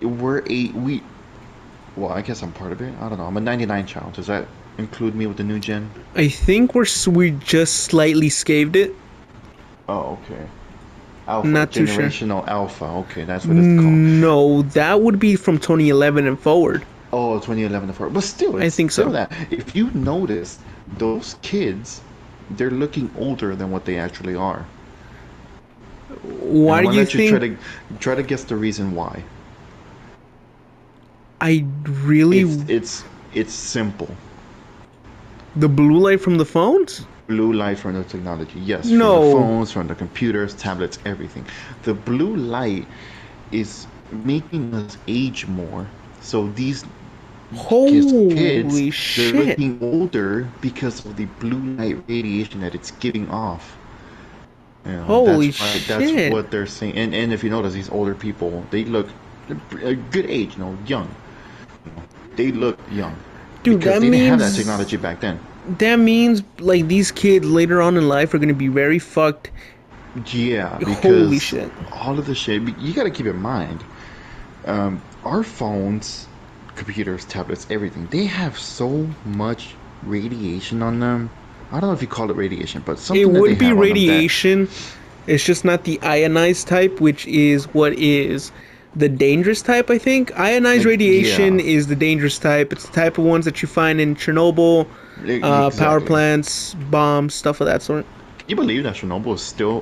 B: we're a we well, I guess I'm part of it. I don't know. I'm a 99 child. Does that include me with the new gen?
A: I think we just slightly scaved it.
B: Oh, okay. Alpha,
A: Not too sure.
B: generational alpha. Okay, that's what it's called.
A: No, that would be from 2011 and forward.
B: Oh, 2011 to forward. But still,
A: I
B: it's
A: think
B: still
A: so.
B: that. If you notice, those kids, they're looking older than what they actually are. And
A: Why
B: I'm
A: do
B: gonna
A: you
B: let you try
A: think
B: to guess the reason why.
A: I really
B: It's simple.
A: the blue light from the phones?
B: Blue light from the technology. Yes, from the
A: No.
B: phones, from the computers, tablets, everything. The blue light is making us age more. So these kids,
A: Holy
B: they're
A: shit.
B: looking older because of the blue light radiation that it's giving off. That's
A: Holy
B: why that's
A: shit.
B: what they're saying. And if you notice, these older people, they look a good age, young. They look young
A: Dude,
B: because they didn't have that technology back then.
A: that means like these kids later on in life are gonna be very fucked.
B: Yeah,
A: Holy
B: because
A: shit.
B: all of the shit, you got to keep in mind, our phones, computers, tablets, everything, they have so much radiation on them. I don't know if you call it radiation, but
A: It
B: something that they
A: would be
B: have on them that,
A: radiation. It's just not the ionized type, which is what is the dangerous type, I think. Ionized
B: like,
A: radiation
B: yeah,
A: is the dangerous type. It's the type of ones that you find in Chernobyl, power
B: exactly.
A: plants, bombs, stuff of that sort.
B: Can you believe that Chernobyl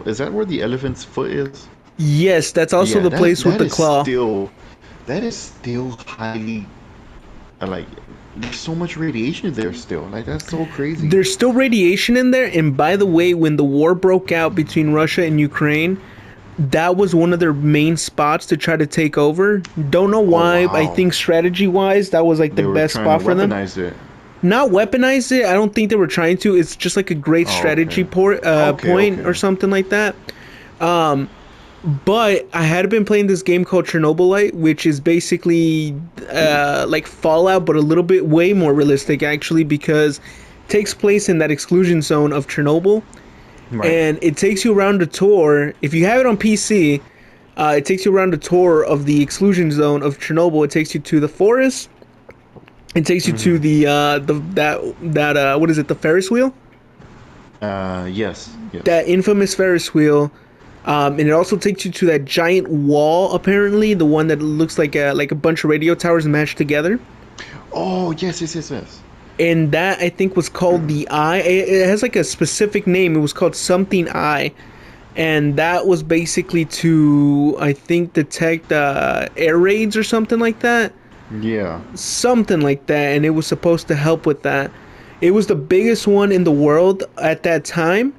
B: is that where the elephant's foot is?
A: Yes, that's also
B: Yeah,
A: the
B: that
A: place with
B: that
A: the
B: is
A: claw.
B: still highly, like, there's so much radiation there still. Like, that's so crazy.
A: There's still radiation in there, and by the way, when the war broke out between Russia and Ukraine, that was one of their main spots to try to take over. Don't know
B: Oh
A: why. I
B: wow.
A: think strategy wise, that was like the
B: They were
A: best
B: trying to
A: spot for them.
B: weaponize it.
A: Not weaponize it. I don't think they were trying to. It's just like a great
B: Oh,
A: strategy
B: okay.
A: point or
B: Okay.
A: something like that. Um, but I had been playing this game called Chernobylite, which is basically like Fallout, but a little bit way more realistic actually, because it takes place in that exclusion zone of Chernobyl,
B: Right.
A: and it takes you around a tour. If you have it on PC, it takes you around a tour of the exclusion zone of Chernobyl. It takes you to the forest. It takes you to
B: Mm-hmm.
A: the that what is it? The Ferris wheel.
B: Yes. Yes.
A: That infamous Ferris wheel. And it also takes you to that giant wall, apparently, the one that looks like a bunch of radio towers mashed together.
B: Oh, yes.
A: And that I think was called the Eye. It has like a specific name. It was called something Eye, and that was basically to I think detect air raids or something like that,
B: Yeah.
A: something like that. And it was supposed to help with that. It was the biggest one in the world at that time,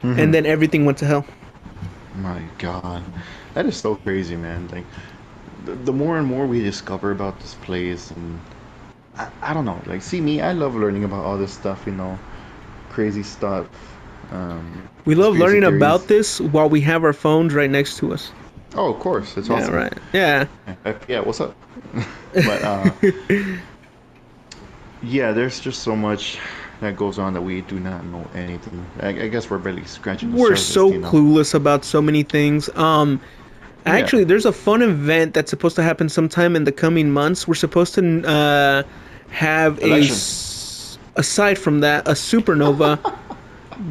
A: and
B: Mm-hmm.
A: then everything went to hell.
B: My God. That is so crazy, man. Like, the more and more we discover about this place, and I don't know. Like, see me, I love learning about all this stuff, crazy stuff,
A: We love
B: conspiracy
A: learning about
B: theories.
A: this while we have our phones right next to us.
B: Oh, of course, it's
A: Yeah,
B: awesome.
A: right. Yeah.
B: Yeah, what's up? But yeah, there's just so much that goes on that we do not know anything. I guess we're barely scratching the
A: We're
B: surface,
A: so clueless about so many things.
B: Yeah,
A: Actually, there's a fun event that's supposed to happen sometime in the coming months. We're supposed to have
B: election.
A: aside from that, a supernova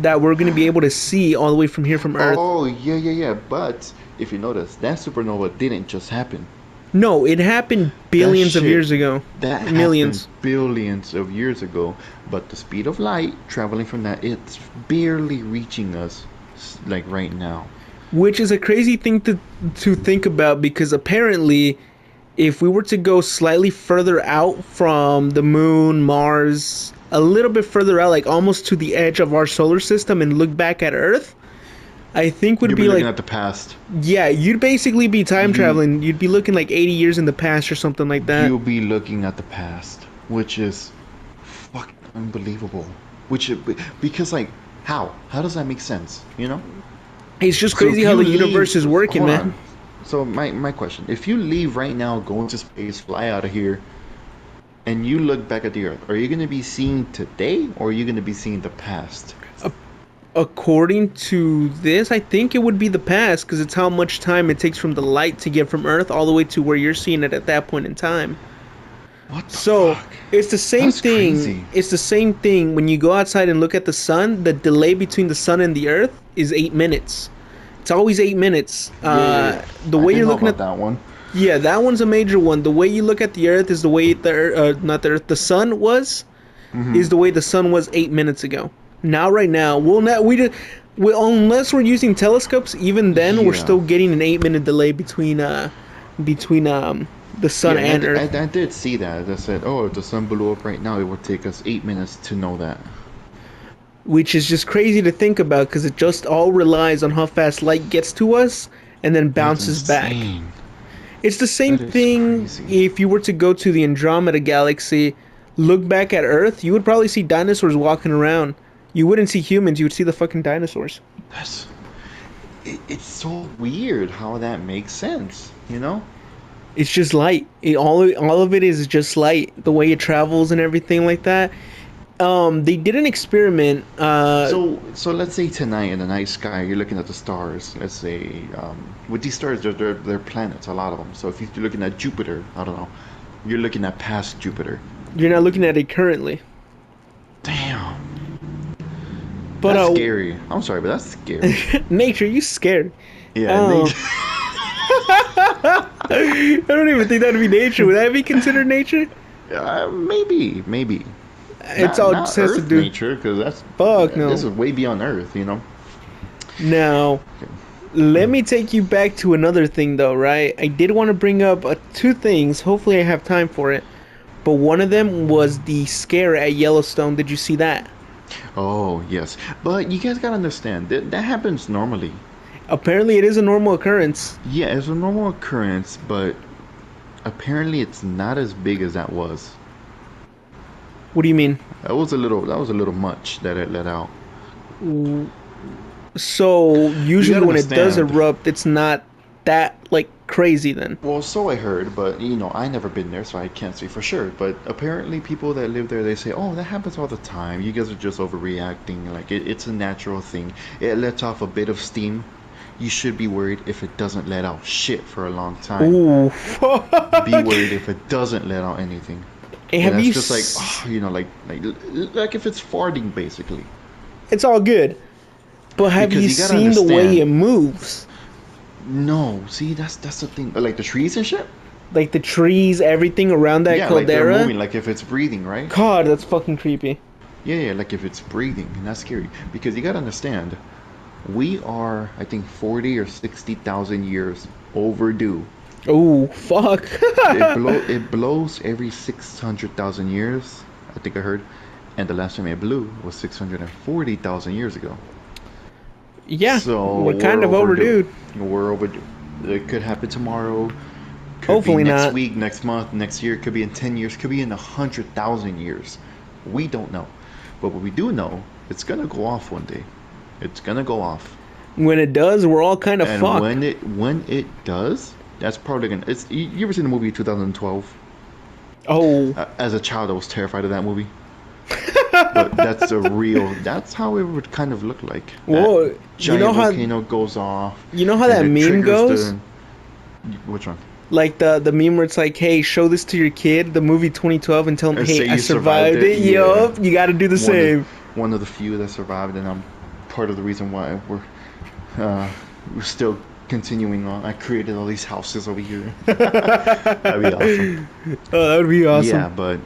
A: that we're going to be able to see all the way from here from Earth.
B: Oh, yeah. But if you notice, that supernova didn't just happen.
A: No, it happened
B: That
A: billions of
B: shit,
A: years ago.
B: that happened
A: Millions.
B: billions of years ago. But the speed of light traveling from that, it's barely reaching us, like right now.
A: which is a crazy thing to think about because apparently if we were to go slightly further out from the moon, Mars, a little bit further out, like almost to the edge of our solar system and look back at Earth, I think would
B: You'll be
A: be
B: looking
A: like,
B: at the past.
A: yeah, you'd basically be time
B: You
A: traveling. You'd be looking like 80 years in the past or something like that.
B: you'll be looking at the past, which is fucking unbelievable. Which because like how does that make sense? You know.
A: It's just
B: So
A: crazy
B: if
A: how
B: you
A: the universe
B: leave,
A: is working,
B: hold
A: man.
B: on. So my question: if you leave right now, go into space, fly out of here, and you look back at the Earth, are you going to be seeing today, or are you going to be seeing the past?
A: According to this, I think it would be the past because it's how much time it takes from the light to get from Earth all the way to where you're seeing it at that point in time.
B: What the
A: So
B: fuck?
A: it's the same
B: That's
A: thing.
B: crazy.
A: It's the same thing when you go outside and look at the sun. The delay between the sun and the Earth is 8 minutes. It's always 8 minutes.
B: Yeah.
A: The
B: I
A: way
B: didn't
A: you're
B: know
A: looking
B: about
A: at,
B: that one.
A: yeah, that one's a major one. The way you look at the Earth is the way not the Earth, the sun was,
B: Mm-hmm.
A: is the way the sun was 8 minutes ago. Now, right now, we'll not we did, we, unless we're using telescopes. Even then, we're
B: Yeah.
A: still getting an 8 minute delay between the sun
B: Yeah, and
A: and Earth,
B: I did see that. I said, oh, if the sun blew up right now, it would take us 8 minutes to know that.
A: which is just crazy to think about because it just all relies on how fast light gets to us and then
B: That's
A: bounces back.
B: insane.
A: It's the same
B: That is
A: thing
B: crazy.
A: if you were to go to the Andromeda galaxy, look back at Earth, you would probably see dinosaurs walking around. You wouldn't see humans, you would see the fucking dinosaurs.
B: That's it's so weird how that makes sense, you know?
A: It's just light. All of it is just light. The way it travels and everything like that. They did an experiment.
B: So let's say tonight in the night sky, you're looking at the stars. Let's say with these stars, they're planets, a lot of them. So if you're looking at Jupiter, I don't know, you're looking at past Jupiter.
A: You're not looking at it currently,
B: Damn,
A: but
B: that's scary. I'm sorry, but that's scary.
A: nature, you scared.
B: Yeah,
A: Um,
B: nature.
A: I don't even think that'd be nature. Would that be considered nature?
B: Maybe.
A: It's all
B: Not
A: just has to
B: Earth
A: do.
B: nature, because
A: Fuck
B: this
A: no.
B: is way beyond Earth, you know.
A: Now, let me take you back to another thing, though. Right? I did want to bring up two things. Hopefully, I have time for it. But one of them was the scare at Yellowstone. Did you see that?
B: Oh yes, but you guys gotta understand that happens normally.
A: Apparently, it is a normal occurrence.
B: Yeah, it's a normal occurrence, but apparently it's not as big as that was.
A: What do you mean?
B: That was a little much that it let out.
A: So
B: You
A: usually
B: gotta
A: when it does
B: understand.
A: erupt, it's not that like crazy then.
B: Well, so I heard, but I never been there, so I can't say for sure. But apparently, people that live there, they say, "Oh, that happens all the time. You guys are just overreacting. Like it's a natural thing. It lets off a bit of steam. You should be worried if it doesn't let out shit for a long time.
A: Ooh, fuck.
B: Be worried if it doesn't let out anything.
A: Hey,
B: And
A: have you?
B: that's just like, like if it's farting, basically.
A: It's all good, but have
B: Because
A: you
B: you gotta
A: seen the way
B: understand.
A: it moves?
B: No, see, that's the thing. Like the trees and shit.
A: Like the trees, everything around that
B: Yeah, like they're
A: caldera.
B: moving, like if it's breathing, right?
A: God, that's fucking creepy.
B: Yeah, like if it's breathing, and that's scary. Because you gotta understand, we are, I think, 40 or 60,000 years overdue.
A: Oh, fuck.
B: It blows every 600,000 years, I think I heard, and the last time it blew was 640,000 years ago.
A: Yeah,
B: So
A: we're kind
B: we're
A: of
B: overdue.
A: overdue.
B: We're overdue. It could happen tomorrow, could be
A: Hopefully
B: next
A: not.
B: week, next month, next year, could be in 10 years, could be in 100,000 years. We don't know. But what we do know, it's gonna go off one day. It's gonna go off.
A: When it does, we're all kind of
B: And
A: fucked.
B: when it does, that's probably gonna. It's you ever seen the movie 2012?
A: Oh,
B: As a child, I was terrified of that movie. But that's a real. That's how it would kind of look like. That
A: whoa. You know
B: giant
A: how
B: volcano goes off, and
A: that
B: it
A: meme
B: triggers
A: goes?
B: the. Which one?
A: Like the meme where it's like, "Hey, show this to your kid, the movie 2012, and tell him,
B: Or
A: hey,
B: say
A: I
B: you survived
A: survived
B: it.
A: it."
B: Yeah,
A: Yup, you got to do the
B: one of
A: same.
B: one of the few that survived, and I'm part of the reason why uh, we're still continuing on. I created all these houses over here. That'd be awesome.
A: Oh, that would be
B: Yeah,
A: awesome.
B: but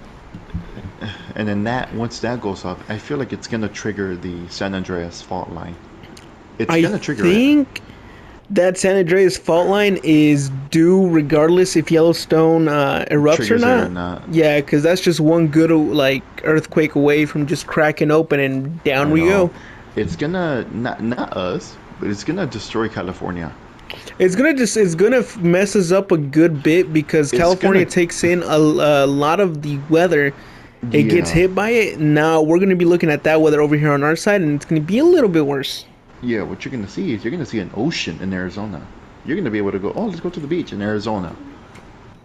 B: and then that once that goes up, I feel like it's gonna trigger the San Andreas fault line. It's
A: I
B: gonna trigger it.
A: think That San Andreas fault line is due regardless if Yellowstone erupts or
B: Triggers it or
A: not.
B: not.
A: Yeah, because that's just one good like earthquake away from just cracking open and down
B: I
A: we
B: know.
A: go.
B: It's gonna not us, but it's gonna destroy California.
A: It's gonna mess us up a good bit because
B: It's
A: California
B: gonna,
A: takes in a lot of the weather. It gets
B: yeah,
A: hit by it. Now we're gonna be looking at that weather over here on our side, and it's gonna be a little bit worse.
B: yeah. What you're gonna see is you're gonna see an ocean in Arizona. You're gonna be able to go. Oh, let's go to the beach in Arizona.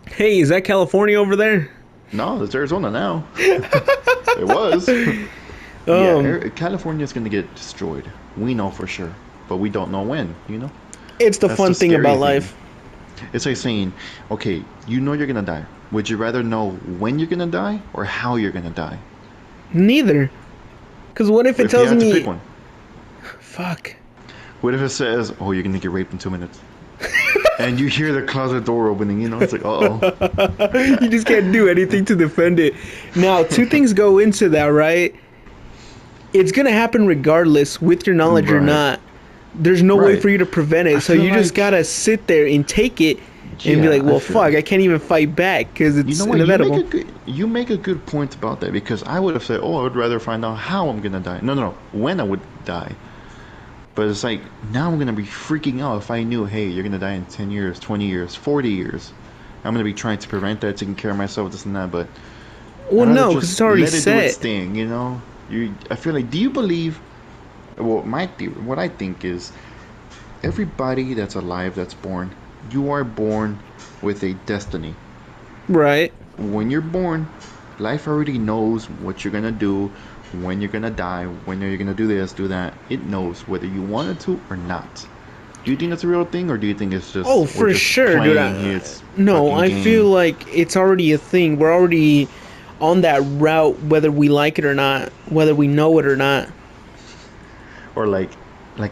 A: Hey, is that California over there?
B: No, it's Arizona now. It was. Yeah,
A: Um,
B: California is gonna get destroyed. We know for sure, but we don't know when.
A: it's the
B: That's the
A: fun thing
B: scary
A: about
B: thing.
A: life.
B: It's like saying, okay, you know you're gonna die. Would you rather know when you're gonna die or how you're gonna die?
A: Neither. Because what if it
B: If you
A: tells
B: had to pick
A: me,
B: one,
A: fuck?
B: what if it says, oh, you're gonna get raped in 2 minutes? And you hear the closet door opening, it's like, uh
A: You just can't do anything to defend it. Now, two things go into that, right? It's gonna happen regardless, with your
B: oh.
A: knowledge or
B: Right,
A: not. There's no way
B: right.
A: for you to prevent
B: I
A: it, so
B: feel
A: you just
B: like,
A: gotta sit there and take it and be
B: yeah,
A: like,
B: I
A: well,
B: feel,
A: fuck, I can't even fight back because
B: you know
A: it's
B: what?
A: inevitable.
B: You make a good point about that because I would have said, oh, I would rather find out how I'm gonna die. No, no, no, when I would die. But it's like now I'm gonna be freaking out if I knew, hey, you're gonna die in 10 years, 20 years, 40 years. I'm gonna be trying to prevent that, taking care of myself, this and that. But
A: Well,
B: I'd rather
A: no, because
B: just
A: it's already
B: let it do its
A: set.
B: thing. I feel like, do you believe? Well, my theory, what I think is, everybody that's alive, that's born, you are born with a destiny.
A: Right.
B: When you're born, life already knows what you're gonna do, when you're gonna die, when you're gonna do this, do that. It knows whether you wanted to or not. Do you think that's a real thing, or do you think it's
A: Oh,
B: just we're
A: for
B: just
A: sure, dude.
B: playing its
A: No,
B: fucking
A: I feel
B: game,
A: like it's already a thing. We're already on that route, whether we like it or not, whether we know it or not.
B: or like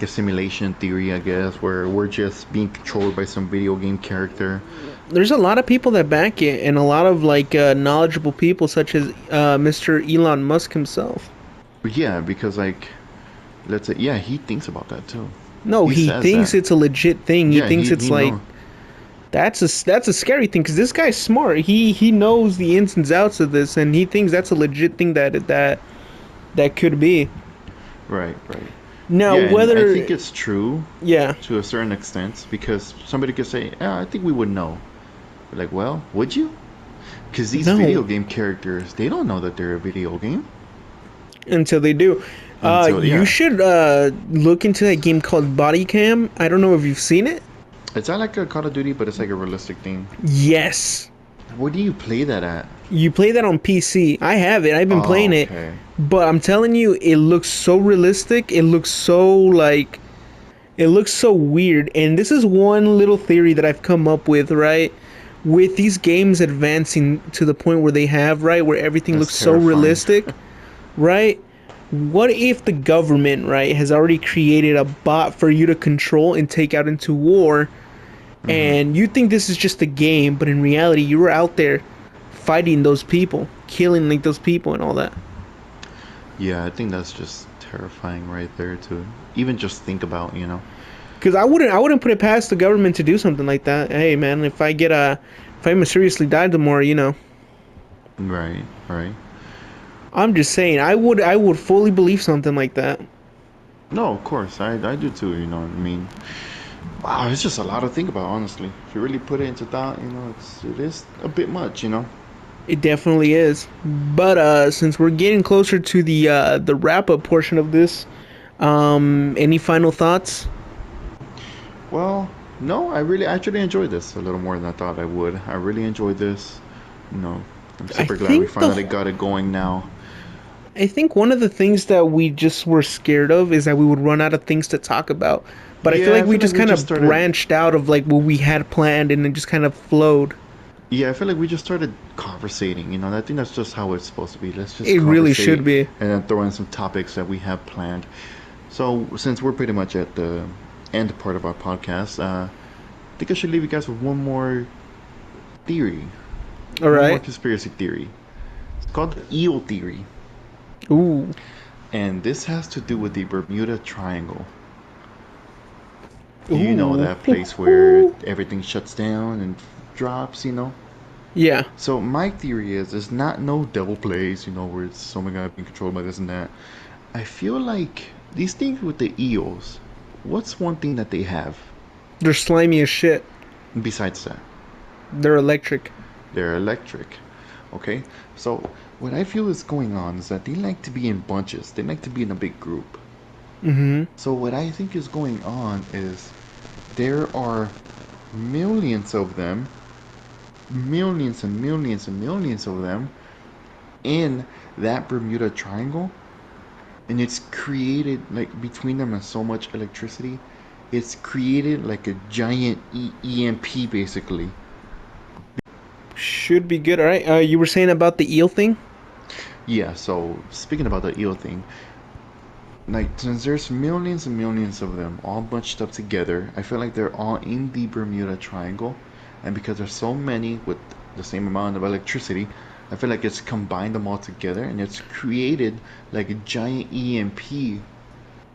B: a simulation theory, I guess, where we're just being controlled by some video game character?
A: There's a lot of people that back it, and a lot of like knowledgeable people, such as Mr. Elon Musk himself.
B: But yeah, because like, let's say, yeah, he thinks about that too.
A: No,
B: He
A: he
B: says
A: thinks
B: that.
A: it's a legit thing. He
B: Yeah,
A: thinks
B: he
A: it's like
B: know.
A: that's a scary thing because this guy's smart. He knows the ins and outs of this, and he thinks that's a legit thing that could be.
B: Right, right.
A: Now,
B: Yeah, and I
A: whether
B: think it's true
A: yeah,
B: to a certain extent because somebody could say, "Yeah, I think we would know." But like, well, would you? Because these video
A: no,
B: game characters, they don't know that they're a video game
A: until they do.
B: until
A: You
B: yeah.
A: should look into that game called Body Cam. I don't know if you've seen it.
B: It's not like a Call of Duty, but it's like a realistic thing.
A: Yes.
B: Where do you play that at?
A: You play that on PC. I have it. I've been
B: Oh,
A: playing it.
B: okay.
A: But I'm telling you, it looks so realistic. It looks so weird. And this is one little theory that I've come up with, right? With these games advancing to the point where they have, right, where everything
B: That's
A: looks so
B: terrifying.
A: realistic, right? What if the government, right, has already created a bot for you to control and take out into war,
B: Hmm.
A: and you think this is just a game, but in reality, you were out there fighting those people, killing like those people and all that.
B: Yeah, I think that's just terrifying right there to even just think about.
A: Because I wouldn't put it past the government to do something like that. Hey, man, if I mysteriously die tomorrow.
B: Right, right.
A: I'm just saying, I would fully believe something like that.
B: No, of course, I do too. I mean, wow, it's just a lot to think about, honestly. If you really put it into thought, it is a bit much.
A: It definitely is. But since we're getting closer to the wrap up portion of this, any final thoughts?
B: Well, no, I really actually enjoyed this a little more than I thought I would. I really enjoyed this. You know, I'm
A: I
B: super glad we
A: think the
B: finally got it going now.
A: I think one of the things that we just were scared of is that we would run out of things to talk about. But I feel
B: Yeah,
A: like
B: I
A: we
B: feel like
A: just
B: we
A: kind
B: just
A: of
B: started.
A: branched out of like what we had planned and it just kind of flowed.
B: Yeah, I feel like we just started conversating. I think that's just how it's supposed to be. Let's just
A: It really should
B: conversate
A: be.
B: and then throw in some topics that we have planned. So, since we're pretty much at the end part of our podcast, I think I should leave you guys with one more theory,
A: All
B: one more
A: right.
B: conspiracy theory. It's called the EEL theory,
A: Ooh.
B: and this has to do with the Bermuda Triangle. You know
A: Ooh.
B: that place where everything shuts down and drops, you know?
A: Yeah.
B: So my theory is it's not no double plays, where it's so my guy being controlled by this and that. I feel like these things with the eels, what's one thing that they have
A: They're slimy as shit.
B: besides that?
A: They're electric.
B: They're electric. Okay? So what I feel is going on is that they like to be in bunches. They like to be in a big group.
A: Mm-hmm.
B: So what I think is going on is there are millions of them, millions and millions and millions of them in that Bermuda Triangle, and it's created like between them and so much electricity. It's created like a giant EMP basically.
A: Should be good. All right. You were saying about the eel thing?
B: Yeah, so speaking about the eel thing, like since there's millions and millions of them all bunched up together, I feel like they're all in the Bermuda Triangle, and because there's so many with the same amount of electricity, I feel like it's combined them all together and it's created like a giant EMP.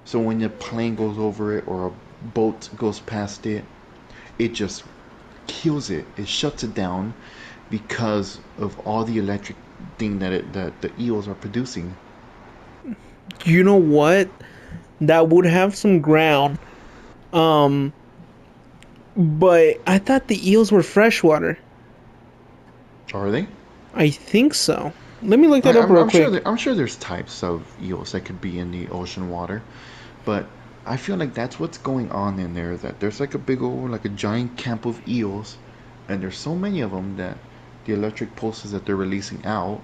B: So when a plane goes over it or a boat goes past it, it just kills it. It shuts it down because of all the electric thing that the eels are producing.
A: You know what? That would have some ground. Um, but I thought the eels were freshwater.
B: Are they?
A: I think so. Let me look that up real
B: I'm sure
A: quick.
B: I'm sure there's types of eels that could be in the ocean water, but I feel like that's what's going on in there. That there's like a big old like a giant camp of eels, and there's so many of them that the electric pulses that they're releasing out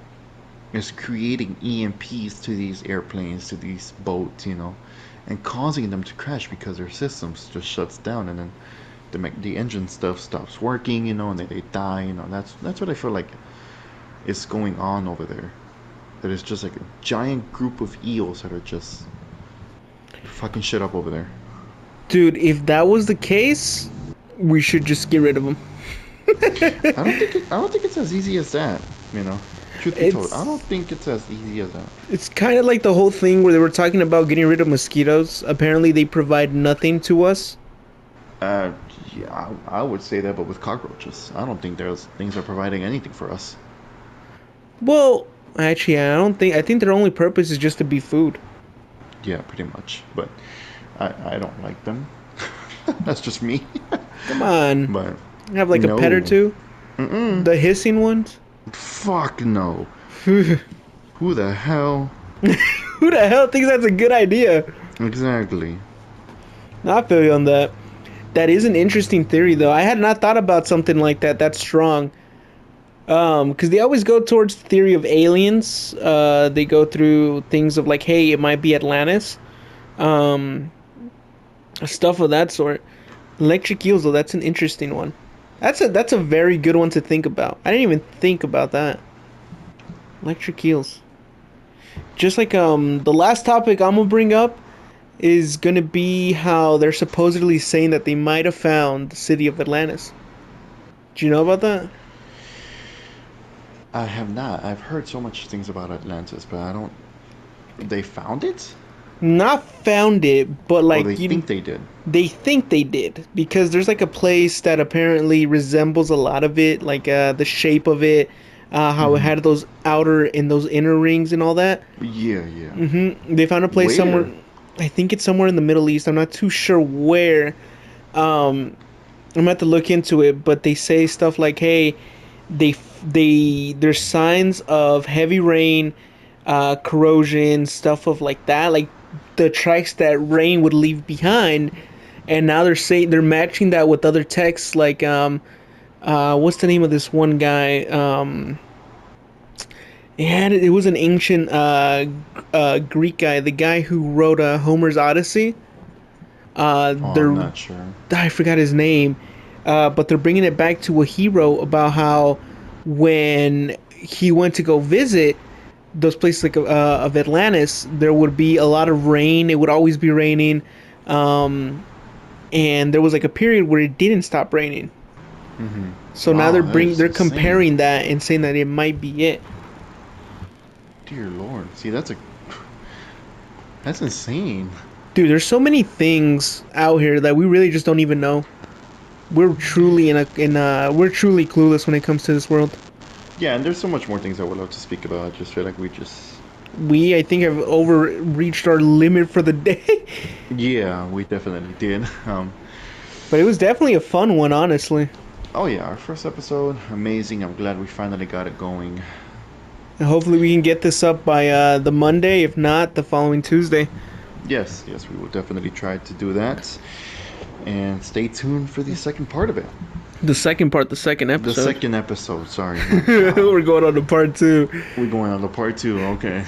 B: is creating EMPs to these airplanes, to these boats, and causing them to crash because their systems just shuts down, and then the engine stuff stops working, and they die. That's what I feel like is going on over there. That is just like a giant group of eels that are just fucking shit up over there.
A: Dude, if that was the case, we should just get rid of them.
B: I don't think it's as easy as that. You know, truth be told, I don't
A: It's
B: think it's as easy as that.
A: it's kind of like the whole thing where they were talking about getting rid of mosquitoes. Apparently, they provide nothing to us.
B: Uh, yeah, I would say that, but with cockroaches, I don't think those things are providing anything for us.
A: Well, actually, I don't think. I think their only purpose is just to be food.
B: Yeah, pretty much. But I don't like them. That's just me.
A: Come on,
B: But
A: have like a pet or
B: no.
A: two.
B: Mm-mm.
A: The hissing ones.
B: Fuck no.
A: Who
B: Who the hell?
A: the hell thinks that's a good idea?
B: Exactly.
A: I feel you on that. That is an interesting theory, though. I had not thought about something like that. That's strong. Because they always go towards the theory of aliens. They go through things of like, hey, it might be Atlantis. Um, stuff of that sort. Electric eels, though, that's an interesting one. That's a very good one to think about. I didn't even think about that. Electric eels. Just like the last topic I'm gonna bring up is gonna be how they're supposedly saying that they might have found the city of Atlantis. Do you know about that?
B: I have not. I've heard so much things about Atlantis, but I don't. They found it?
A: Not found it, but
B: Or they
A: like you,
B: think they did?
A: they think they did because there's like a place that apparently resembles a lot of it, like the shape of it, how it
B: Mm-hmm.
A: had those outer and those inner rings and all that.
B: Yeah, yeah.
A: They found a place somewhere.
B: Where?
A: I think it's somewhere in the Middle East. I'm not too sure where. Um, I'm gonna have to look into it, but they say stuff like, "Hey, there's signs of heavy rain, corrosion, stuff of like that, like the tracks that rain would leave behind." And now they're saying they're matching that with other texts like what's the name of this one guy? It was an ancient Greek guy, the guy who wrote Homer's Odyssey.
B: Oh, I'm
A: They're
B: not sure.
A: I forgot his name, but they're bringing it back to a hero about how when he went to go visit those places like of Atlantis, there would be a lot of rain. It would always be raining, um, and there was like a period where it didn't stop raining.
B: Mm-hmm.
A: So now
B: Wow, that is
A: they're
B: insane.
A: comparing that and saying that it might be it.
B: Dear Lord. See, that's insane.
A: Dude, there's so many things out here that we really just don't even know. We're truly we're truly clueless when it comes to this world.
B: Yeah, and there's so much more things I would love to speak about. I just feel like we just,
A: We, I think, have overreached our limit for the day.
B: yeah, we definitely did.
A: But it was definitely a fun one, honestly.
B: Oh yeah, our first episode, amazing. I'm glad we finally got it going.
A: And hopefully we can get this up by the Monday, if not the following Tuesday.
B: Yes, yes, we will definitely try to do that. And stay tuned for the second part of it.
A: The second part, the second
B: The
A: episode.
B: second episode, sorry.
A: We're going on to part two.
B: We're going on to part two, okay.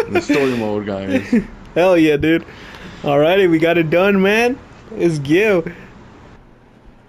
B: The story mode, guys.
A: Hell yeah, dude. Alrighty, we got it done, man. Let's go.